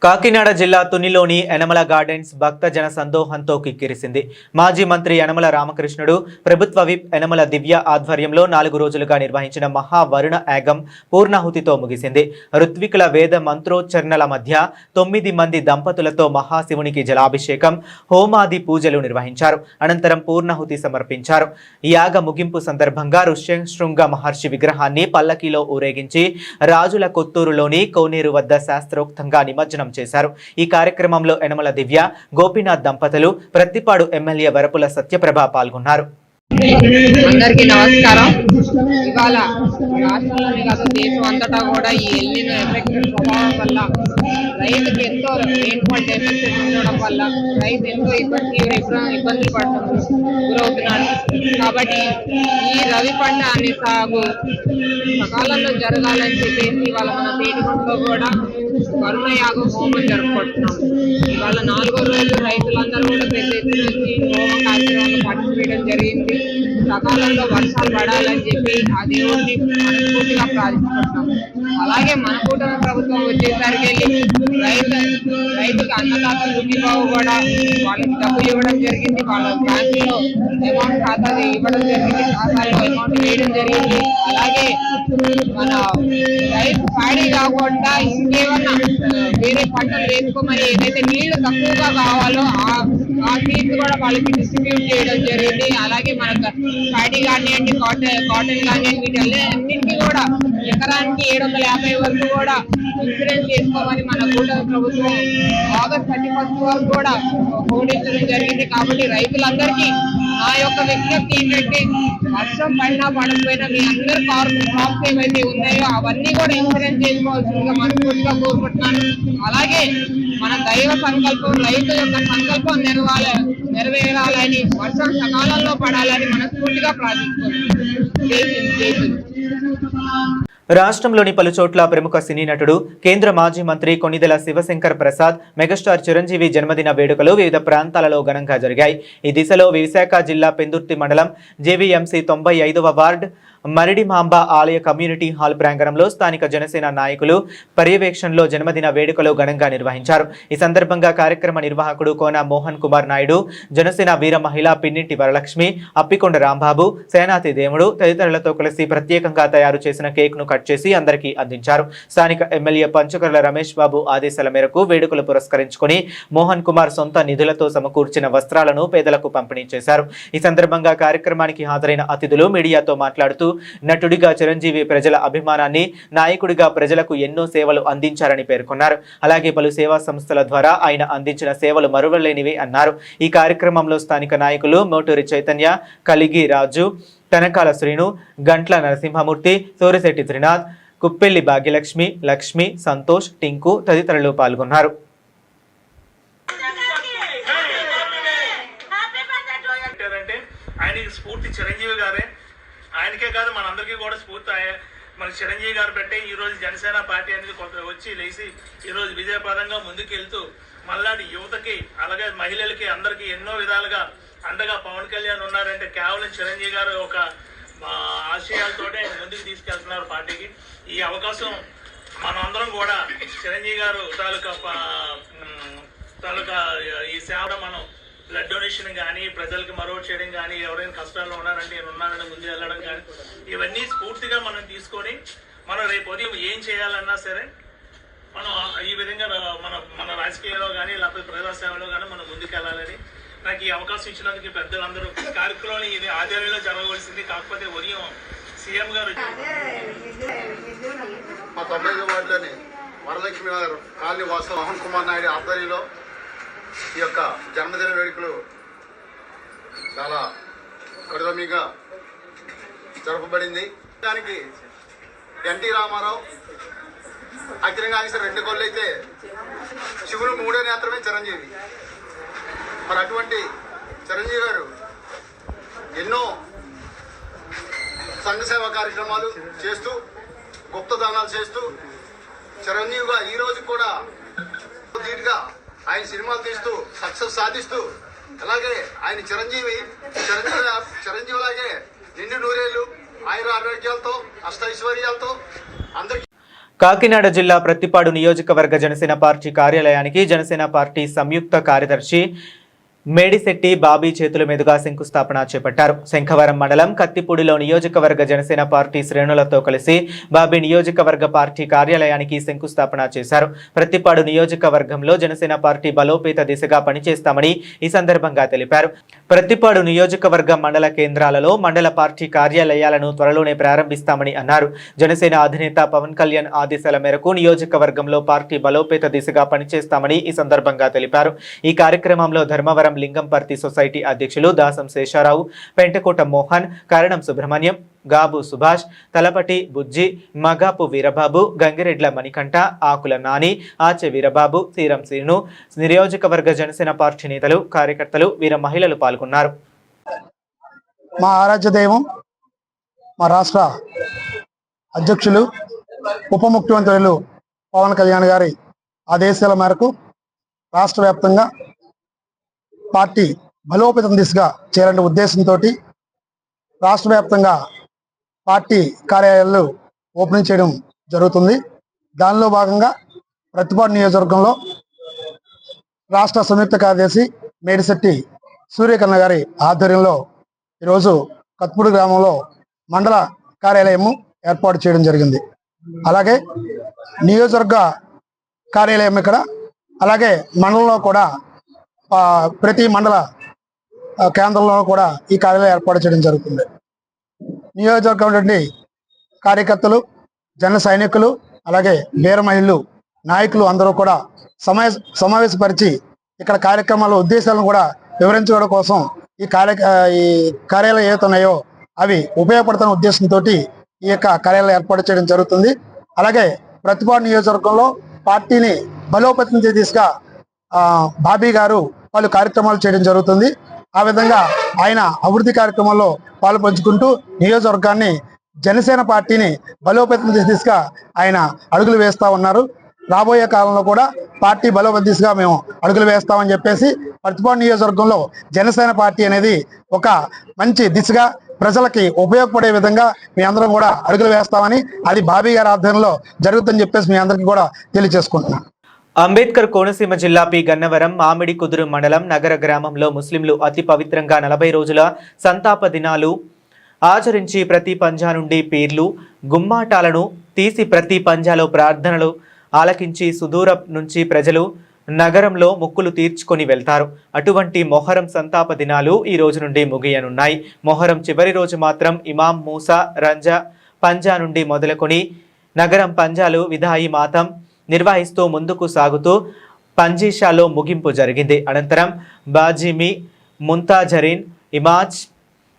A: Kakinada జిల్లా తునిలోని యనమల గార్డెన్స్ భక్తజన సందోహంతో కిక్కిరిసింది. మాజీ మంత్రి యనమల రామకృష్ణుడు, ప్రభుత్వ విప్ యనమల దివ్య ఆధ్వర్యంలో 4 రోజులుగా నిర్వహించిన మహావరుణ యాగం పూర్ణాహుతితో ముగిసింది. ఋత్వికుల వేద మంత్రోచ్చరణల మధ్య 9 మంది దంపతులతో మహాశివునికి జలాభిషేకం, హోమాది పూజలు నిర్వహించారు. అనంతరం పూర్ణాహుతి సమర్పించారు. ఈ యాగ ముగింపు సందర్భంగా ఋష్యశృంగ మహర్షి విగ్రహాన్ని పల్లకీలో ఊరేగించి రాజుల కొత్తూరులోని కోనేరు వద్ద శాస్త్రోక్తంగా నిమజ్జనం చేశారు. ఈ కార్యక్రమంలో యనమల దివ్య, గోపీనాథ్ దంపతులు, ప్రత్తిపాడు ఎమ్మెల్యే వరపుల సత్యప్రభ పాల్గొన్నారు.
I: అందరికీ నమస్కారం. ఇవాళ రాష్ట్రంలోని కాదు దేశం అంతటా కూడా ఈ ఎల్నినో ఎఫెక్ట్ ప్రభావం వల్ల రైతుకి ఎంతో రెయిన్ఫాల్ డెఫిసిట్ ఉండడం వల్ల రైతు ఎంతో ఇబ్బందులు గురవుతున్నాడు. కాబట్టి ఈ రవి పంట అనే సాగు సకాలంలో జరగాలని చెప్పేసి ఇవాళ మన తేటిగుంటలో కూడా వరుణ యాగం హోమం జరుపుకుంటున్నాం. ఇవాళ 4వ రోజు రైతులందరూ కూడా పెద్ద ఎత్తున వచ్చి హోమ కార్యక్రమంలో పార్టిసిపేట్ చేయడం జరిగింది. సకాలంలో వర్షాలు పడాలని చెప్పి ఆ దేవుడిని మనస్ఫూర్తిగా ప్రార్థించుకుంటున్నాం. అలాగే మన కూటమి ప్రభుత్వం వచ్చేసరికి రైతుకి అన్నదాతలు రుచిబాబు కూడా వాళ్ళకి డబ్బులు ఇవ్వడం జరిగింది. వాళ్ళ బ్యాంకులో అమౌంట్ ఖాతా ఇవ్వడం జరిగింది, ఖాతాలో అమౌంట్ వేయడం జరిగింది. అలాగే మన రైతు పాడి కాకుండా ఇంకేమన్నా వేరే పంటలు వేసుకోమని ఏదైతే నీళ్లు తక్కువగా కావాలో ఆ నీళ్లు కూడా వాళ్ళకి డిస్ట్రిబ్యూట్ చేయడం జరిగింది. అలాగే మన ప్యాడీ కానివ్వండి, కాటన్ కానివ్వండి, వీటన్నింటినీ కూడా ఎకరానికి 750 వరకు కూడా ఇన్సూరెన్స్ చేసుకోమని మన కూటమి ప్రభుత్వం ఆగస్ట్ 31 వరకు కూడా ప్రకటించడం జరిగింది. కాబట్టి రైతులందరికీ నా యొక్క విజ్ఞప్తి ఏంటంటే, వర్షం పడినా పడకపోయినా మీ అందరు క్రాప్స్ ఏవైతే ఉన్నాయో అవన్నీ కూడా ఇన్సూరెన్స్ చేసుకోవాల్సిందిగా మనస్ఫూర్తిగా కోరుకుంటున్నాను. అలాగే మన దైవ సంకల్పం, రైతు యొక్క సంకల్పం నెరవేరాలని, వర్షం సకాలంలో పడాలని మనస్ఫూర్తిగా ప్రార్థిస్తున్నాను.
A: రాష్ట్రంలోని పలు చోట్ల ప్రముఖ సినీ నటుడు, కేంద్ర మాజీ మంత్రి కొణిదెల శివశంకర్ ప్రసాద్ మెగాస్టార్ చిరంజీవి జన్మదిన వేడుకలు వివిధ ప్రాంతాలలో ఘనంగా జరిగాయి. ఈ దిశలో విశాఖ జిల్లా పెందుర్తి మండలం జేవీఎంసీ 95వ వార్డు మరిడిమాంబ ఆలయ కమ్యూనిటీ హాల్ ప్రాంగణంలో స్థానిక జనసేన నాయకులు పర్యవేక్షణలో జన్మదిన వేడుకలు ఘనంగా నిర్వహించారు. ఈ సందర్భంగా కార్యక్రమ నిర్వాహకుడు కోన మోహన్ కుమార్ నాయుడు, జనసేన వీర మహిళ పిన్నింటి వరలక్ష్మి, అప్పికొండ రాంబాబు, సేనాతి దేవుడు తదితరులతో కలిసి ప్రత్యేకంగా తయారు చేసిన కేక్ ను కట్ చేసి అందరికీ అందించారు. స్థానిక ఎమ్మెల్యే పంచకర్ల రమేష్ బాబు ఆదేశాల మేరకు వేడుకలు పురస్కరించుకుని మోహన్ కుమార్ సొంత నిధులతో సమకూర్చిన వస్త్రాలను పేదలకు పంపిణీ చేశారు. ఈ సందర్భంగా కార్యక్రమానికి హాజరైన అతిథులు మీడియాతో మాట్లాడుతూ, నటుడిగా చిరంజీవి ప్రజల అభిమానాన్ని, నాయకుడిగా ప్రజలకు ఎన్నో సేవలు అందించారని పేర్కొన్నారు. అలాగే పలు సేవా సంస్థల ద్వారా ఆయన అందించిన సేవలు మరువలేనివి అన్నారు. ఈ కార్యక్రమంలో స్థానిక నాయకులు మోటూరి చైతన్య, కలిగి రాజు, తనకాల శ్రీను, గంట్ల నరసింహమూర్తి, సూరిశెట్టి త్రినాథ్, కుప్పెల్లి భాగ్యలక్ష్మి, లక్ష్మి, సంతోష్, టింకు తదితరులు పాల్గొన్నారు.
J: ఆయనకే కాదు మనందరికీ కూడా స్ఫూర్తి. మన చిరంజీవి గారు పెట్టే ఈరోజు జనసేన పార్టీ అనేది కొంత వచ్చి లేచి ఈరోజు విజయపదంగా ముందుకెళ్తూ మళ్ళాటి యువతకి అలాగే మహిళలకి అందరికీ ఎన్నో విధాలుగా అండగా పవన్ కళ్యాణ్ ఉన్నారంటే కేవలం చిరంజీవి గారు ఒక ఆశయాలతోనే ముందుకు తీసుకెళ్తున్నారు పార్టీకి. ఈ అవకాశం మనందరం కూడా చిరంజీవి గారు తాలూకా ఈ సేవ మనం బ్లడ్ డొనేషన్ కానీ, ప్రజలకు మరొకటి చేయడం కానీ, ఎవరైనా కష్టాల్లో ఉన్నారంటే నేను ఉన్నానని ముందు వెళ్ళడం కానీ, ఇవన్నీ స్ఫూర్తిగా మనం తీసుకొని మనం రేపు ఉదయం ఏం చేయాలన్నా సరే మనం ఈ విధంగా మన రాజకీయాల్లో కానీ లేకపోతే ప్రజాసేవలో కానీ మనం ముందుకెళ్ళాలని నాకు ఈ అవకాశం ఇచ్చినందుకు పెద్దలందరూ కార్యక్రమం ఇది ఆధ్వర్యంలో జరగవలసింది. కాకపోతే ఉదయం సీఎం గారు
K: మా 9వ వార్డులోని వరలక్ష్మి నగర్ కాలనీ వాసు మోహన్ కుమార్ నాయుడు ఆధ్వర్యంలో ఈ యొక్క జన్మదిన వేడుకలు చాలా కడుదమీగా జరపబడింది. దానికి ఎన్టీ రామారావు అగ్రంగా ఆగిన 2 కోళ్ళు అయితే శివుడు 3వ నేత్రమే చిరంజీవి. మరి అటువంటి చిరంజీవి గారు ఎన్నో సంఘ సేవా కార్యక్రమాలు చేస్తూ గుప్తదానాలు చేస్తూ చిరంజీవిగా ఈ రోజు కూడా ధీటుగా ఆయన సినిమాలు తీస్తూ సక్సెస్ సాధిస్తూ, అలాగే ఆయన చిరంజీవిలాగే నిండు నూరేళ్లు ఆయుర ఆరోగ్యాలతో అష్టైశ్వర్యాలతో అందరికీ.
A: కాకినాడ జిల్లా ప్రత్తిపాడు నియోజకవర్గ జనసేన పార్టీ కార్యాలయానికి జనసేన పార్టీ సంయుక్త కార్యదర్శి మేడిశెట్టి బాబీ చేతుల మీదుగా శంకుస్థాపన చేపట్టారు. శంఖవరం మండలం కత్తిపూడిలో నియోజకవర్గ జనసేన పార్టీ శ్రేణులతో కలిసి బాబీ నియోజకవర్గ పార్టీ కార్యాలయానికి శంకుస్థాపన చేశారు. ప్రత్తిపాడు నియోజకవర్గంలో జనసేన పార్టీ బలోపేత దిశగా పనిచేస్తామని ఈ సందర్భంగా తెలిపారు. ప్రత్తిపాడు నియోజకవర్గ మండల కేంద్రాలలో మండల పార్టీ కార్యాలయాలను త్వరలోనే ప్రారంభిస్తామని అన్నారు. జనసేన అధినేత పవన్ కళ్యాణ్ ఆదేశాల మేరకు నియోజకవర్గంలో పార్టీ బలోపేత దిశగా పనిచేస్తామని ఈ సందర్భంగా తెలిపారు. ఈ కార్యక్రమంలో ధర్మవరం లింగంపర్తి సొసైటీ అధ్యక్షులు దాసం శేషారావు, పెంటకోట మోహన్, కరణం సుబ్రహ్మణ్యం, గాబు సుభాష్, తలపటి బుజ్జి, మగాపు వీరబాబు, గంగిరెడ్ల మణికంఠ, ఆకుల నాని, ఆచె వీరబాబు, శ్రీరం శ్రీను, నియోజకవర్గ జనసేన పార్టీ నేతలు, కార్యకర్తలు, వీర మహిళలు పాల్గొన్నారు.
C: మా ఆరాధ్య దైవం మా రాష్ట్ర అధ్యక్షులు ఉప ముఖ్యమంత్రులు పవన్ కళ్యాణ్ గారి ఆదేశాల మేరకు రాష్ట్ర వ్యాప్తంగా పార్టీ బలోపేతం దిశగా చేయాలనే ఉద్దేశంతో రాష్ట్ర వ్యాప్తంగా పార్టీ కార్యాలయాలు ఓపెనింగ్ చేయడం జరుగుతుంది. దానిలో భాగంగా ప్రత్తిపాడు నియోజకవర్గంలో రాష్ట్ర సంయుక్త కార్యదర్శి మేడిశెట్టి సూర్యకర్ణ గారి ఆధ్వర్యంలో ఈరోజు కత్పూడి గ్రామంలో మండల కార్యాలయము ఏర్పాటు చేయడం జరిగింది. అలాగే నియోజకవర్గ కార్యాలయం ఇక్కడ, అలాగే మండలంలో కూడా ప్రతి మండల కేంద్రంలో కూడా ఈ కార్యాలయం ఏర్పాటు చేయడం జరుగుతుంది. నియోజకవర్గం నుండి కార్యకర్తలు, జన సైనికులు, అలాగే వీర మహిళలు, నాయకులు అందరూ కూడా సమావేశపరిచి ఇక్కడ కార్యక్రమాల ఉద్దేశాలను కూడా వివరించడం కోసం ఈ కార్యాలయం ఏవైతున్నాయో అవి ఉపయోగపడుతున్న ఉద్దేశంతో ఈ యొక్క కార్యాలయం ఏర్పాటు చేయడం జరుగుతుంది. అలాగే ప్రతిపాడు నియోజకవర్గంలో పార్టీని బలోపేతం దిశగా బాబీ గారు పలు కార్యక్రమాలు చేయడం జరుగుతుంది. ఆ విధంగా ఆయన అభివృద్ధి కార్యక్రమాల్లో పాలు పంచుకుంటూ నియోజకవర్గాన్ని జనసేన పార్టీని బలోపేతం దిశగా ఆయన అడుగులు వేస్తా ఉన్నారు. రాబోయే కాలంలో కూడా పార్టీ బలోపేత దిశగా మేము అడుగులు వేస్తామని చెప్పేసి ప్రతిపాడు నియోజకవర్గంలో జనసేన పార్టీ అనేది ఒక మంచి దిశగా ప్రజలకి ఉపయోగపడే విధంగా మీ అందరం కూడా అడుగులు వేస్తామని, అది బాబీ గారి ఆధ్వర్యంలో జరుగుతుందని చెప్పేసి మీ అందరికీ కూడా తెలియజేసుకుంటున్నాను.
A: అంబేద్కర్ కోనసీమ జిల్లా పి గన్నవరం మామిడి కుదురు మండలం నగర గ్రామంలో ముస్లింలు అతి పవిత్రంగా 40 రోజుల సంతాప దినాలు ఆచరించి ప్రతి పంజా నుండి పీర్లు, గుమ్మాటాలను తీసి ప్రతి పంజాలో ప్రార్థనలు ఆలకించి సుదూర నుంచి ప్రజలు నగరంలో మొక్కులు తీర్చుకొని వెళ్తారు. అటువంటి మొహరం సంతాప దినాలు ఈ రోజు నుండి ముగియనున్నాయి. మొహరం చివరి రోజు మాత్రం ఇమాం మూసా రంజా పంజా నుండి మొదలుకొని నగరం పంజాలు విధాయి మాతం నిర్వహిస్తూ ముందుకు సాగుతూ పంజీషాలో ముగింపు జరిగింది. అనంతరం బాజిమి, ముంతాజరీన్, ఇమాజ్,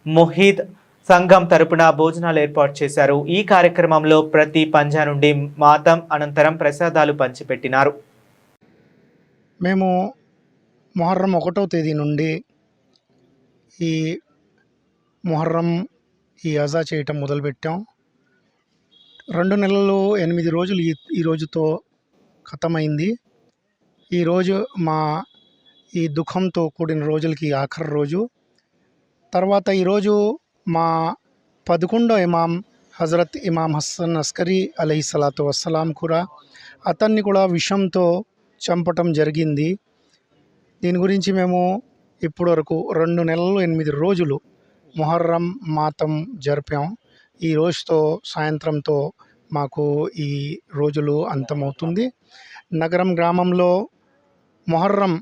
A: ముహీద్ సంఘం తరపున భోజనాలు ఏర్పాటు చేశారు. ఈ కార్యక్రమంలో ప్రతి పంజా నుండి మాతం అనంతరం ప్రసాదాలు పంచిపెట్టినారు.
C: మేము మొహర్రం 1వ తేదీ నుండి ఈ మొహర్రం ఈ అజా చేయటం మొదలుపెట్టాం. 2 నెలలు 8 రోజులు ఈ రోజుతో ఖతమైంది. ఈరోజు మా ఈ దుఃఖంతో కూడిన రోజులకి ఆఖరి రోజు. తర్వాత ఈరోజు మా 11వ ఇమాం హజరత్ ఇమాం హసన్ అస్కరీ అలైహిస్సలాతు వస్సలాం కూడా అతన్ని కూడా విషంతో చంపటం జరిగింది. దీని గురించి మేము ఇప్పటి వరకు 2 నెలలు 8 రోజులు మొహర్రం మాతం జరిపాం. ఈ రోజుతో సాయంత్రంతో మాకు ఈ రోజులు అంతమవుతుంది. నగరం గ్రామంలో మొహర్రం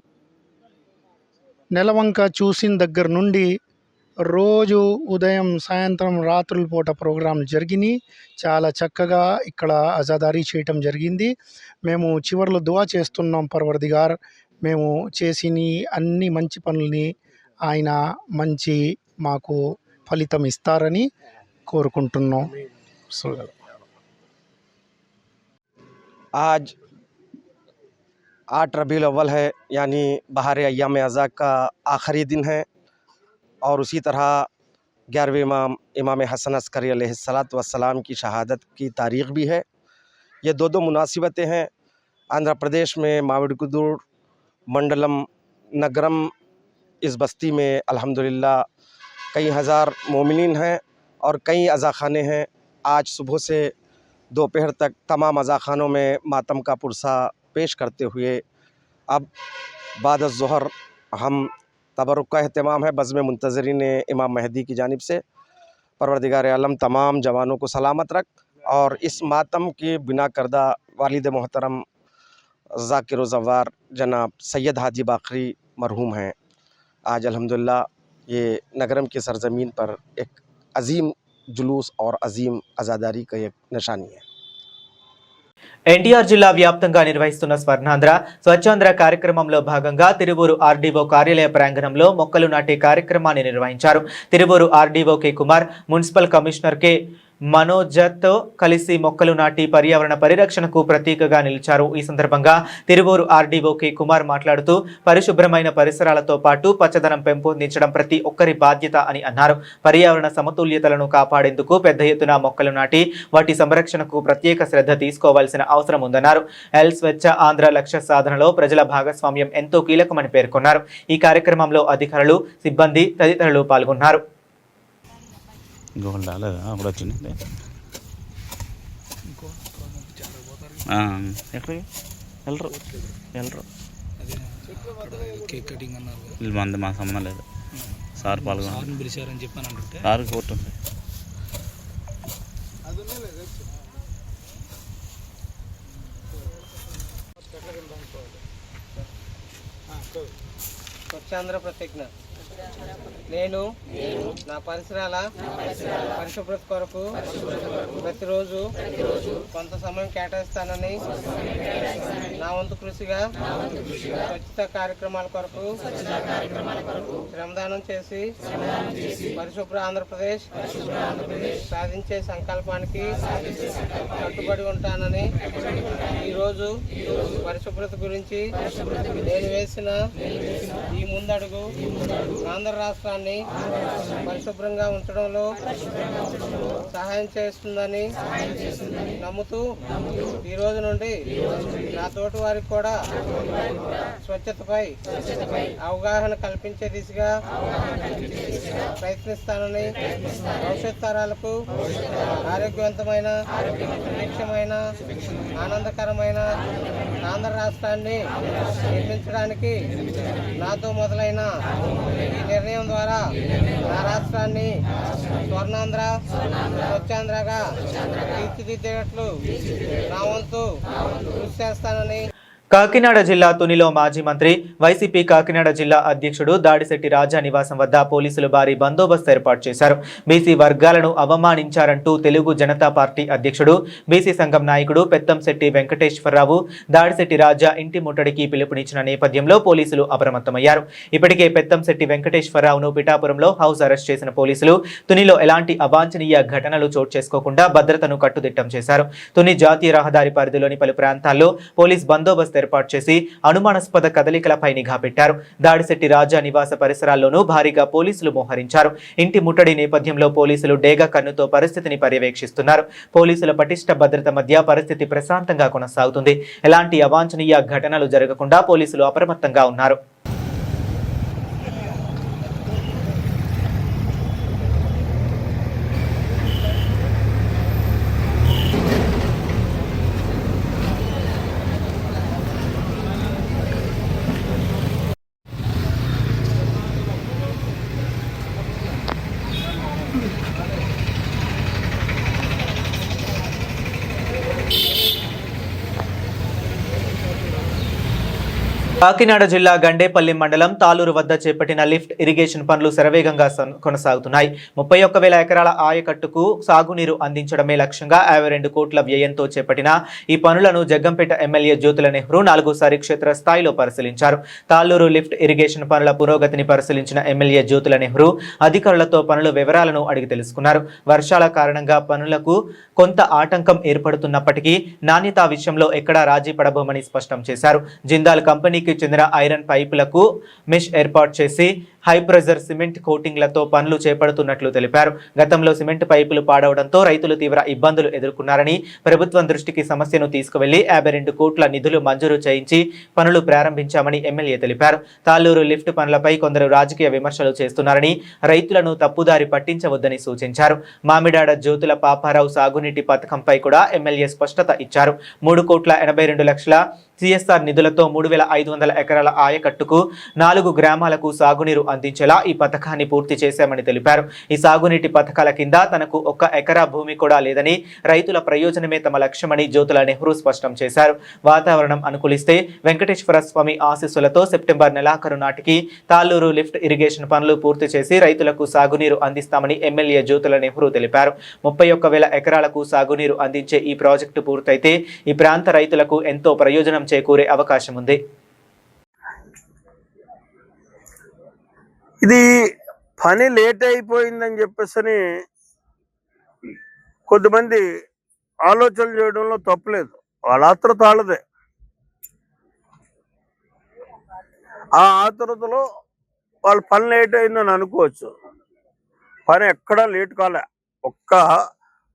C: నెలవంక చూసిన దగ్గర నుండి రోజు ఉదయం సాయంత్రం రాత్రుల పూట ప్రోగ్రాంలు జరిగినాయి. చాలా చక్కగా ఇక్కడ అజాదారీ చేయటం జరిగింది. మేము చివర్లో దువా చేస్తున్నాం, పర్వర్దిగార్ మేము చేసిన అన్ని మంచి పనుల్ని ఆయన మంచి మాకు ఫలితం ఇస్తారని కోరుకుంటున్నాం.
L: आज 8 रबीउल अव्वल है, यानी बहार अय्याम अज़ा का आखिरी दिन है और उसी तरह 11वें इमाम हसन अस्करी अलैहिस्सलातु वस्सलाम की शहादत की तारीख़ भी है। ये दो मुनासिबतें हैं। आंध्र प्रदेश में माविडकुदुर मंडलम नगरम इस बस्ती में अल्हम्दुलिल्लाह कई हज़ार मोमिनीन हैं और कई अज़ाख़ाने हैं। आज सुबह से दोपहर तक तमाम अज़ाख़ानों में मातम का पुरसा पेश करते हुए अब बाद ज़ोहर हम तबरुक का अहतमाम है बज़्म मुंतज़रीन इमाम महदी की जानिब से। परवरदिगार आलम तमाम जवानों को सलामत रख और इस मातम के बिना करदा वालिद मोहतरम ज़ाकिर ज़व्वार जनाब सैयद हाजी बाकरी मरहूम हैं। आज अल्हम्दुलिल्लाह ये नगरम की सरज़मीन पर एक अज़ीम जुलूस और अज़ीम अज़ादारी का एक निशानी है।
A: ఎన్టీఆర్ జిల్లా వ్యాప్తంగా నిర్వహిస్తున్న స్వర్ణాంధ్ర స్వచ్ఛాంధ్ర కార్యక్రమంలో భాగంగా తిరువూరు ఆర్డీఓ కార్యాలయ ప్రాంగణంలో మొక్కలు నాటే కార్యక్రమాన్ని నిర్వహించారు. Tiruvuru RDO K Kumar, municipal commissioner K మనోజతో కలిసి మొక్కలు నాటి పర్యావరణ పరిరక్షణకు ప్రతీకగా నిలిచారు. ఈ సందర్భంగా తిరువూరు ఆర్డీఓ కె కుమార్ మాట్లాడుతూ పరిశుభ్రమైన పరిసరాలతో పాటు పచ్చదనం పెంపొందించడం ప్రతి ఒక్కరి బాధ్యత అని అన్నారు. పర్యావరణ సమతుల్యతలను కాపాడేందుకు పెద్ద ఎత్తున మొక్కలు నాటి వాటి సంరక్షణకు ప్రత్యేక శ్రద్ధ తీసుకోవాల్సిన అవసరం ఉందన్నారు. స్వచ్ఛ ఆంధ్ర లక్ష్య సాధనలో ప్రజల భాగస్వామ్యం ఎంతో కీలకమని పేర్కొన్నారు. ఈ కార్యక్రమంలో అధికారులు, సిబ్బంది తదితరులు పాల్గొన్నారు.
M: గోల్డ్ రాలేదా అప్పుడు వచ్చింది ఎక్కడికి వెళ్ళరు
N: కేక్ కటింగ్ అన్నారు.
M: మంది మా సంబంధం లేదు. సార్ పాల్గొని
N: పిలిచారని చెప్పాను అంటే
M: సార్ కోర్టు ఉంది.
E: స్వచ్ఛాంధ్ర ప్రతిజ్ఞ. నేను నా పరిసరాల పరిశుభ్రత కొరకు ప్రతిరోజు కొంత సమయం కేటాయిస్తానని నా వంతు కృషిగా స్వచ్ఛత కార్యక్రమాల కొరకు శ్రమదానం చేసి పరిశుభ్ర ఆంధ్రప్రదేశ్ సాధించే సంకల్పానికి కట్టుబడి ఉంటానని ఈరోజు పరిశుభ్రత గురించి నేను వేసిన ఈ ముందడుగు ఆంధ్ర రాష్ట్రాన్ని పరిశుభ్రంగా ఉంచడంలో సహాయం చేస్తుందని నమ్ముతూ ఈ రోజు నుండి నా తోటి వారికి కూడా స్వచ్ఛతపై అవగాహన కల్పించే దిశగా ప్రయత్నిస్తానని భవిష్యత్ తరాలకు ఆరోగ్యవంతమైన, సుభిక్షమైన, ఆనందకరమైన ఆంధ్ర రాష్ట్రాన్ని నిర్మించడానికి నాతో మొదలైన ఈ నిర్ణయం ద్వారా నా రాష్ట్రాన్ని స్వర్ణాంధ్ర, స్వచ్ఛాంధ్రగా తీర్చిదిద్దేటట్లు నా వంతు కృషి చేస్తానని.
A: కాకినాడ జిల్లా తునిలో మాజీ మంత్రి, వైసీపీ కాకినాడ జిల్లా అధ్యక్షుడు దాడిశెట్టి రాజా నివాసం వద్ద పోలీసులు భారీ బందోబస్తు ఏర్పాటు చేశారు. బీసీ వర్గాలను అవమానించారంటూ తెలుగు జనతా పార్టీ అధ్యక్షుడు, బీసీ సంఘం నాయకుడు పెత్తంశెట్టి వెంకటేశ్వరరావు దాడిశెట్టి రాజా ఇంటి ముట్టడికి పిలుపునిచ్చిన నేపథ్యంలో పోలీసులు అప్రమత్తమయ్యారు. ఇప్పటికే పెత్తంశెట్టి వెంకటేశ్వరరావును పిఠాపురంలో హౌస్ అరెస్ట్ చేసిన పోలీసులు తునిలో ఎలాంటి అవాంఛనీయ ఘటనలు చోటు చేసుకోకుండా భద్రతను కట్టుదిట్టం చేశారు. తుని జాతీయ రహదారి పరిధిలోని పలు ప్రాంతాల్లో పోలీస్ బందోబస్తు ఏర్పాటు చేసి అనుమానాస్పద కదలికలపై నిఘా పెట్టారు. దాడిశెట్టి రాజా నివాస పరిసరాల్లోనూ భారీగా పోలీసులు మోహరించారు. ఇంటి ముట్టడి నేపథ్యంలో పోలీసులు డేగ కన్నుతో పరిస్థితిని పర్యవేక్షిస్తున్నారు. పోలీసుల పటిష్ట భద్రత మధ్య పరిస్థితి ప్రశాంతంగా కొనసాగుతుంది. ఎలాంటి అవాంఛనీయ ఘటనలు జరగకుండా పోలీసులు అప్రమత్తంగా ఉన్నారు. కాకినాడ జిల్లా గండేపల్లి మండలం తాలూరు వద్ద చేపట్టిన లిఫ్ట్ ఇరిగేషన్ పనులు శరవేగంగా కొనసాగుతున్నాయి. 31,000 ఎకరాల ఆయకట్టుకు సాగునీరు అందించడమే లక్ష్యంగా 52 కోట్ల వ్యయంతో చేపట్టిన ఈ పనులను జగ్గంపేట ఎమ్మెల్యే జ్యోతుల నెహ్రూ 4సారి క్షేత్రస్థాయిలో పరిశీలించారు. తాలూరు లిఫ్ట్ ఇరిగేషన్ పనుల పురోగతిని పరిశీలించిన ఎమ్మెల్యే జ్యోతుల నెహ్రూ అధికారులతో పనుల వివరాలను అడిగి తెలుసుకున్నారు. వర్షాల కారణంగా పనులకు కొంత ఆటంకం ఏర్పడుతున్నప్పటికీ నాణ్యత విషయంలో ఎక్కడా రాజీ పడబోమని స్పష్టం చేశారు. జిందాల్ కంపెనీకి చెందిన ఐరన్ పైపులకు మెష్ ఏర్పాటు చేసి హై ప్రెజర్ సిమెంట్ కోటింగ్లతో పనులు చేపడుతున్నట్లు తెలిపారు. గతంలో సిమెంట్ పైపులు పాడవడంతో రైతులు తీవ్ర ఇబ్బందులు ఎదుర్కొన్నారని, ప్రభుత్వం దృష్టికి సమస్యను తీసుకువెళ్లి 52 కోట్ల నిధులు మంజూరు చేయించి పనులు ప్రారంభించామని ఎమ్మెల్యే తెలిపారు. తాలూరు లిఫ్ట్ పనులపై కొందరు రాజకీయ విమర్శలు చేస్తున్నారని, రైతులను తప్పుదారి పట్టించవద్దని సూచించారు. మామిడాడ జ్యోతుల పాపారావు సాగునీటి పథకంపై కూడా ఎమ్మెల్యే స్పష్టత ఇచ్చారు. 3,82,00,000 సిఎస్ఆర్ నిధులతో 3,500 ఎకరాల ఆయకట్టుకు 4 గ్రామాలకు సాగునీరు అందించేలా ఈ పథకాన్ని పూర్తి చేశామని తెలిపారు. ఈ సాగునీటి పథకాల కింద తనకు 1 ఎకరా భూమి కూడా లేదని, రైతుల ప్రయోజనమే తమ లక్ష్యమని జ్యోతుల నెహ్రూ స్పష్టం చేశారు. వాతావరణం అనుకూలిస్తే వెంకటేశ్వర స్వామి ఆశీస్సులతో సెప్టెంబర్ నెలాఖరు నాటికి తాలూరు లిఫ్ట్ ఇరిగేషన్ పనులు పూర్తి చేసి రైతులకు సాగునీరు అందిస్తామని ఎమ్మెల్యే జ్యోతుల నెహ్రూ తెలిపారు. 31,000 ఎకరాలకు సాగునీరు అందించే ఈ ప్రాజెక్టు పూర్తయితే ఈ ప్రాంత రైతులకు ఎంతో ప్రయోజనం చేకూరే అవకాశం ఉంది.
O: ఇది పని లేట్ అయిపోయిందని చెప్పేసి కొద్దిమంది ఆలోచనలు చేయడంలో తప్పులేదు. వాళ్ళ ఆతృత వాళ్ళదే. ఆ ఆతృతలో వాళ్ళ పని లేట్ అయిందని అనుకోవచ్చు. పని ఎక్కడా లేట్ కాలే. ఒక్క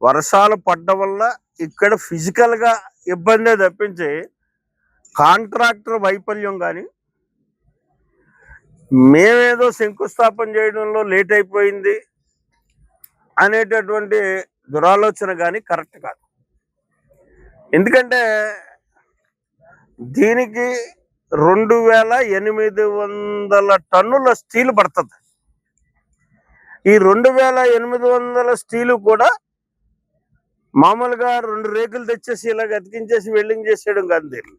O: వర్షాలు పడ్డం వల్ల ఇక్కడ ఫిజికల్గా ఇబ్బందే తప్పించి కాంట్రాక్టర్ వైఫల్యం కానీ, మేమేదో శంకుస్థాపన చేయడంలో లేట్ అయిపోయింది అనేటటువంటి దురాలోచన కానీ కరెక్ట్ కాదు. ఎందుకంటే దీనికి 2,800 టన్నుల స్టీల్ పడుతుంది. ఈ 2,800 స్టీలు కూడా మామూలుగా 2 రేకులు తెచ్చేసి ఇలాగ అతికించేసి వెల్డింగ్ చేసేయడం కాదు. దీన్ని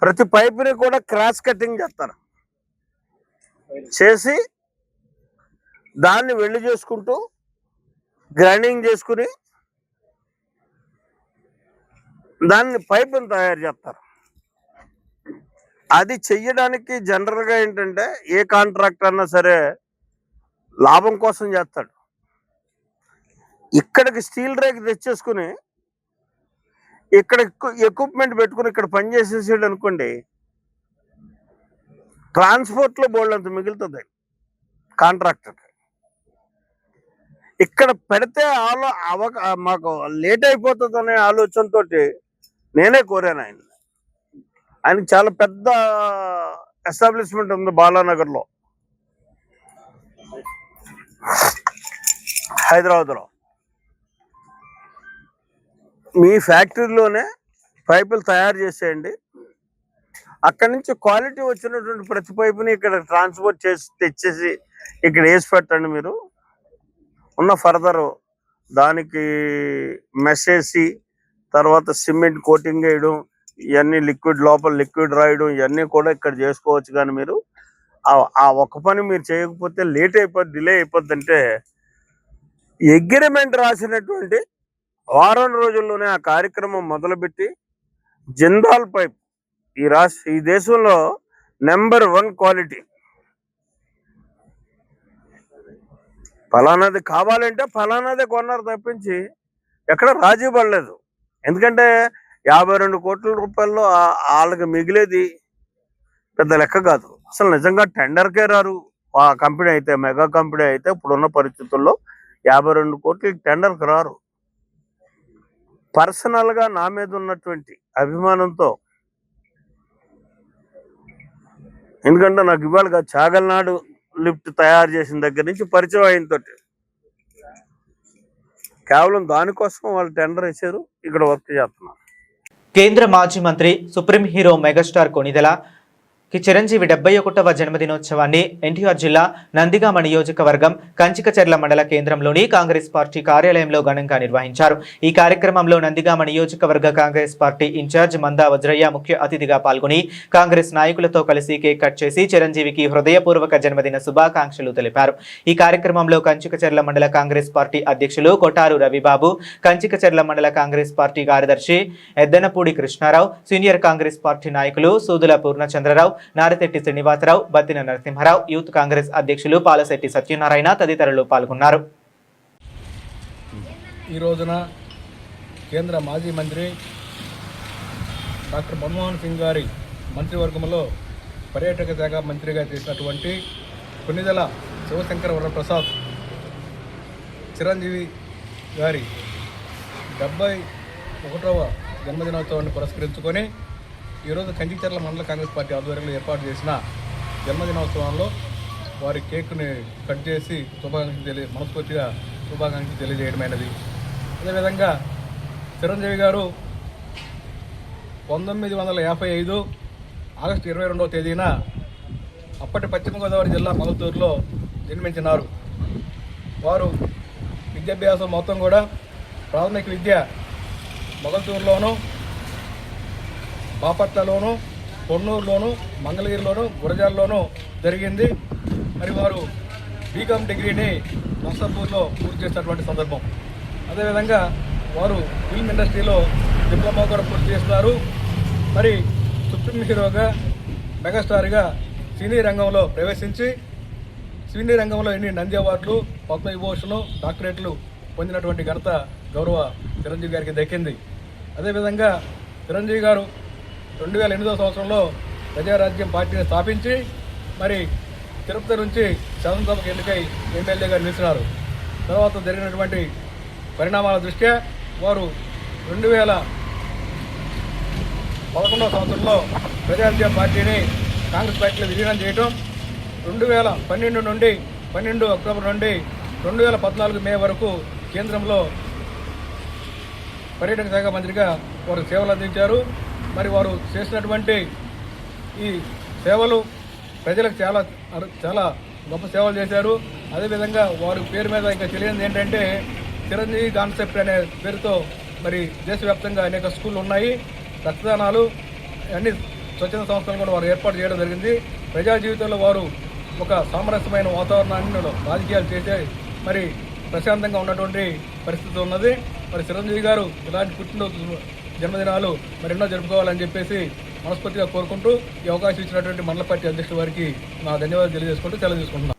O: ప్రతి పైపుని కూడా క్రాస్ కటింగ్ చేస్తారు. చేసి దాన్ని వెల్డ్ చేసుకుంటూ గ్రైండింగ్ చేసుకుని దాన్ని పైపుని తయారు చేస్తారు. అది చెయ్యడానికి జనరల్గా ఏంటంటే ఏ కాంట్రాక్టర్ అన్నా సరే లాభం కోసం చేస్తాడు. ఇక్కడికి స్టీల్ రేక్ తెచ్చేసుకుని ఇక్కడ ఎక్విప్మెంట్ పెట్టుకుని ఇక్కడ పని చేసేసాడు అనుకోండి, ట్రాన్స్పోర్ట్లో బోల్డ్ అంత మిగులుతుంది కాంట్రాక్టర్కి. ఇక్కడ పెడితే మాకు లేట్ అయిపోతుంది అనే ఆలోచనతో నేనే కోరాను ఆయనకి చాలా పెద్ద ఎస్టాబ్లిష్మెంట్ ఉంది బాలానగర్లో, హైదరాబాద్లో. మీ ఫ్యాక్టరీలోనే పైపులు తయారు చేసేయండి, అక్కడి నుంచి క్వాలిటీ వచ్చినటువంటి ప్రతి పైపుని ఇక్కడ ట్రాన్స్పోర్ట్ చేసి తెచ్చేసి ఇక్కడ వేసి పెట్టండి. మీరు ఉన్న ఫర్దర్ దానికి మెష్ వేసి తర్వాత సిమెంట్ కోటింగ్ వేయడం, ఇవన్నీ లిక్విడ్ లోపల లిక్విడ్ రాయడం, ఇవన్నీ కూడా ఇక్కడ చేసుకోవచ్చు. కానీ మీరు ఆ ఒక్క పని మీరు చేయకపోతే లేట్ అయిపోద్ది, డిలే అయిపోద్ది. అంటే అగ్రిమెంట్ రాసినటువంటి వారం రోజుల్లోనే ఆ కార్యక్రమం మొదలుపెట్టి జిందాల్ పైప్ ఈ దేశంలో నెంబర్ 1 క్వాలిటీ. ఫలానాది కావాలంటే ఫలానాదే కొన్నారు తప్పించి ఎక్కడ రాజీ పడలేదు. ఎందుకంటే 52 కోట్ల రూపాయల్లో వాళ్ళకి మిగిలేది పెద్ద లెక్క కాదు. అసలు నిజంగా టెండర్కే రారు ఆ కంపెనీ అయితే, మెగా కంపెనీ అయితే ఇప్పుడున్న పరిస్థితుల్లో 52 కోట్లకి టెండర్కి రారు. పర్సనల్గా నా మీద ఉన్నటువంటి అభిమానంతో, ఎందుకంటే నాకు ఇవాళ చాగల్నాడు లిఫ్ట్ తయారు చేసిన దగ్గర నుంచి పరిచయం ఆయనతో, కేవలం దానికోసం వాళ్ళు టెండర్ వేశారు, ఇక్కడ వర్క్ చేస్తున్నారు.
A: కేంద్ర మాజీ మంత్రి, supreme hero megastar Konidela Chiranjeevi 71వ జన్మదినోత్సవాన్ని ఎన్టీఆర్ జిల్లా నందిగామ నియోజకవర్గం కంచికచర్ల మండల కేంద్రంలోని కాంగ్రెస్ పార్టీ కార్యాలయంలో ఘనంగా నిర్వహించారు. ఈ కార్యక్రమంలో నందిగామ నియోజకవర్గ కాంగ్రెస్ పార్టీ ఇన్ఛార్జ్ మందా వజ్రయ్య ముఖ్య అతిథిగా పాల్గొని కాంగ్రెస్ నాయకులతో కలిసి కేక్ కట్ చేసి చిరంజీవికి హృదయపూర్వక జన్మదిన శుభాకాంక్షలు తెలిపారు. ఈ కార్యక్రమంలో కంచికచర్ల మండల కాంగ్రెస్ పార్టీ అధ్యక్షులు కొటారు రవిబాబు, కంచికచర్ల మండల కాంగ్రెస్ పార్టీ కార్యదర్శి ఎద్దనపూడి కృష్ణారావు, సీనియర్ కాంగ్రెస్ పార్టీ నాయకులు సూదుల పూర్ణచంద్రరావు, నారతెట్టి శ్రీనివాసరావు, బత్తిన నరసింహారావు, యూత్ కాంగ్రెస్ అధ్యక్షులు పాలశెట్టి సత్యనారాయణ తదితరులు పాల్గొన్నారు.
P: ఈ రోజున కేంద్ర మాజీ మంత్రి డాక్టర్ మన్మోహన్ సింగ్ గారి మంత్రివర్గంలో పర్యాటక శాఖ మంత్రిగా చేసినటువంటి కొన్నిదెల శివశంకర వరప్రసాద్ చిరంజీవి గారి 71వ జన్మదినోత్సవాన్ని పురస్కరించుకొని ఈరోజు కంచికచర్ల మండల కాంగ్రెస్ పార్టీ ఆధ్వర్యంలో ఏర్పాటు చేసిన జన్మదినోత్సవంలో వారి కేక్ని కట్ చేసి మనస్ఫూర్తిగా శుభాకాంక్షలు తెలియజేయడమైనది. అదేవిధంగా చిరంజీవి గారు 1955 ఆగస్టు 22వ తేదీన అప్పటి పశ్చిమ గోదావరి జిల్లా మొగల్తూరులో జన్మించినారు. వారు విద్యాభ్యాసం మొత్తం కూడా ప్రాథమిక విద్య మొగల్తూరులోను, బాపట్లలోను, పొన్నూరులోను, మంగళగిరిలోను, గురజాల్లోనూ జరిగింది. మరి వారు బీకామ్ డిగ్రీని నర్సాపూర్లో పూర్తి చేసినటువంటి సందర్భం. అదేవిధంగా వారు ఫిల్మ్ ఇండస్ట్రీలో డిప్లొమా కూడా పూర్తి చేస్తున్నారు. మరి సుప్రీం హీరోగా, మెగాస్టార్గా సినీ రంగంలో ప్రవేశించి సినీ రంగంలో ఎన్ని నంది అవార్డులు, పద్మవిభూషణ్, డాక్టరేట్లు పొందినటువంటి ఘనత గౌరవ చిరంజీవి గారికి దక్కింది. అదేవిధంగా చిరంజీవి గారు 2008వ సంవత్సరంలో ప్రజారాజ్యం పార్టీని స్థాపించి మరి తిరుపతి నుంచి శాసనసభకు ఎన్నికై ఎమ్మెల్యేగా నిలిచినారు. తర్వాత జరిగినటువంటి పరిణామాల దృష్ట్యా వారు 2011వ సంవత్సరంలో ప్రజారాజ్యం పార్టీని కాంగ్రెస్ పార్టీలో విలీనం చేయటం, 12 అక్టోబర్ నుండి 2014 మే వరకు కేంద్రంలో పర్యాటక శాఖ మంత్రిగా వారు సేవలు అందించారు. మరి వారు చేసినటువంటి ఈ సేవలు ప్రజలకు చాలా చాలా గొప్ప సేవలు చేశారు. అదేవిధంగా వారి పేరు మీద ఇంకా తెలియనిది ఏంటంటే చిరంజీవి కాన్సెప్ట్ అనే పేరుతో మరి దేశవ్యాప్తంగా అనేక స్కూళ్ళు ఉన్నాయి. రక్తదానాలు అన్ని స్వచ్ఛంద సంస్థలు కూడా వారు ఏర్పాటు చేయడం జరిగింది. ప్రజా జీవితంలో వారు ఒక సామరస్యమైన వాతావరణాన్ని రాజకీయాలు చేసే మరి ప్రశాంతంగా ఉన్నటువంటి పరిస్థితి ఉన్నది. మరి చిరంజీవి గారు ఇలాంటి పుట్టినరోజు జన్మదినాలు మరెన్నో జరుపుకోవాలని చెప్పేసి మనస్ఫూర్తిగా కోరుకుంటూ ఈ అవకాశం ఇచ్చినటువంటి మండల పార్టీ అధ్యక్షుల వారికి నా ధన్యవాదాలు తెలియజేసుకుంటూ సెలవు తీసుకుంటున్నాను.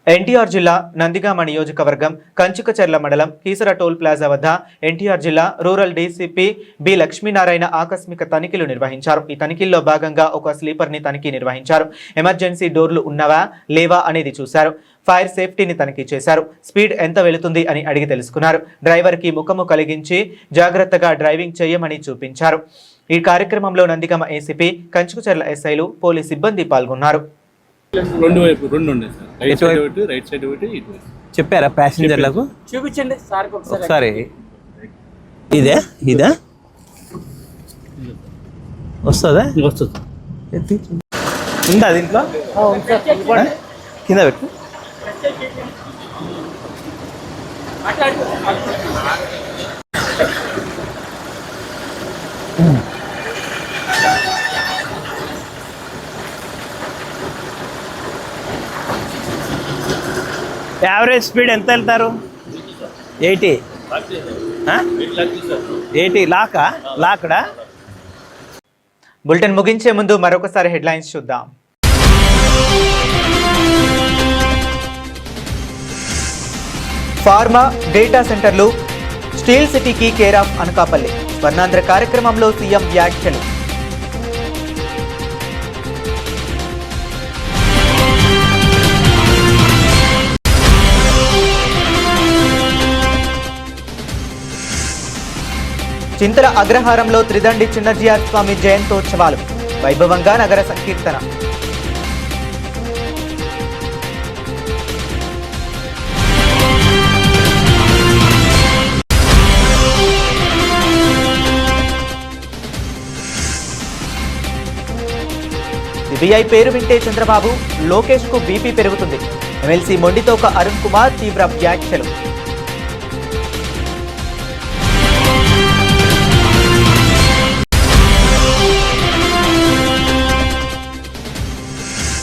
A: ఎన్టీఆర్ జిల్లా నందిగామ నియోజకవర్గం కంచికచర్ల మండలం కీసర టోల్ ప్లాజా వద్ద ఎన్టీఆర్ జిల్లా రూరల్ డీసీపీ బి లక్ష్మీనారాయణ ఆకస్మిక తనిఖీలు నిర్వహించారు. ఈ తనిఖీల్లో భాగంగా ఒక స్లీపర్ని తనిఖీ నిర్వహించారు. ఎమర్జెన్సీ డోర్లు ఉన్నవా లేవా అనేది చూశారు. ఫైర్ సేఫ్టీని తనిఖీ చేశారు. స్పీడ్ ఎంత వెళుతుంది అని అడిగి తెలుసుకున్నారు. డ్రైవర్కి ముఖము కలిగించి జాగ్రత్తగా డ్రైవింగ్ చేయమని చూపించారు. ఈ కార్యక్రమంలో నందిగామ ఏసీపీ, కంచికచర్ల ఎస్ఐలు, పోలీస్ సిబ్బంది పాల్గొన్నారు.
Q: చెప్పారా ప్యాసింజర్లకు?
E: చూపించండి సార్
Q: ఒకసారి. ఇదే వస్తుందా?
N: వస్తుంది.
Q: ఉందా దీంట్లో? కింద పెట్టు. యావరేజ్ స్పీడ్ ఎంత వెళ్తారు? 80. 80 లాక్డా?
A: బులెటిన్ ముగించే ముందు మరొకసారి హెడ్లైన్స్ చూద్దాం. ఫార్మా, డేటా సెంటర్లు, స్టీల్ సిటీకి కేర్ ఆఫ్ అనకాపల్లి. స్వర్ణాంధ్ర కార్యక్రమంలో సీఎం వ్యాఖ్యలు. చింతల అగ్రహారంలో త్రిదండి చిన్నజీఆర్ స్వామి జయంతోత్సవాలు. వైభవంగా నగర సంకీర్తన. సిబిఐ పేరు వింటే చంద్రబాబు, లోకేష్ కు బీపీ పెరుగుతుంది. ఎమ్మెల్సీ మొండితోక అరుణ్ కుమార్ తీవ్ర వ్యాఖ్యలు.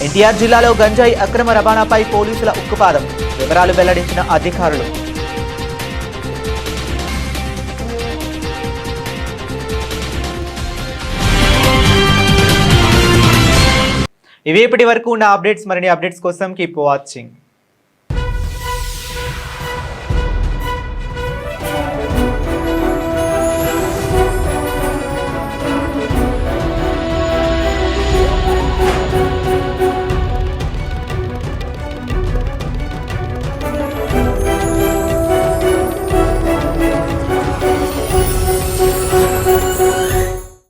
A: ఎన్టీఆర్ జిల్లాలో గంజాయి అక్రమ రవాణాపై పోలీసుల ఉక్కుపాదం. వివరాలు వెల్లడించిన అధికారులు. ఇవి ఇప్పటి వరకు ఉన్న అప్డేట్స్. మరిన్ని అప్డేట్స్ కోసం కీప్ వాచింగ్.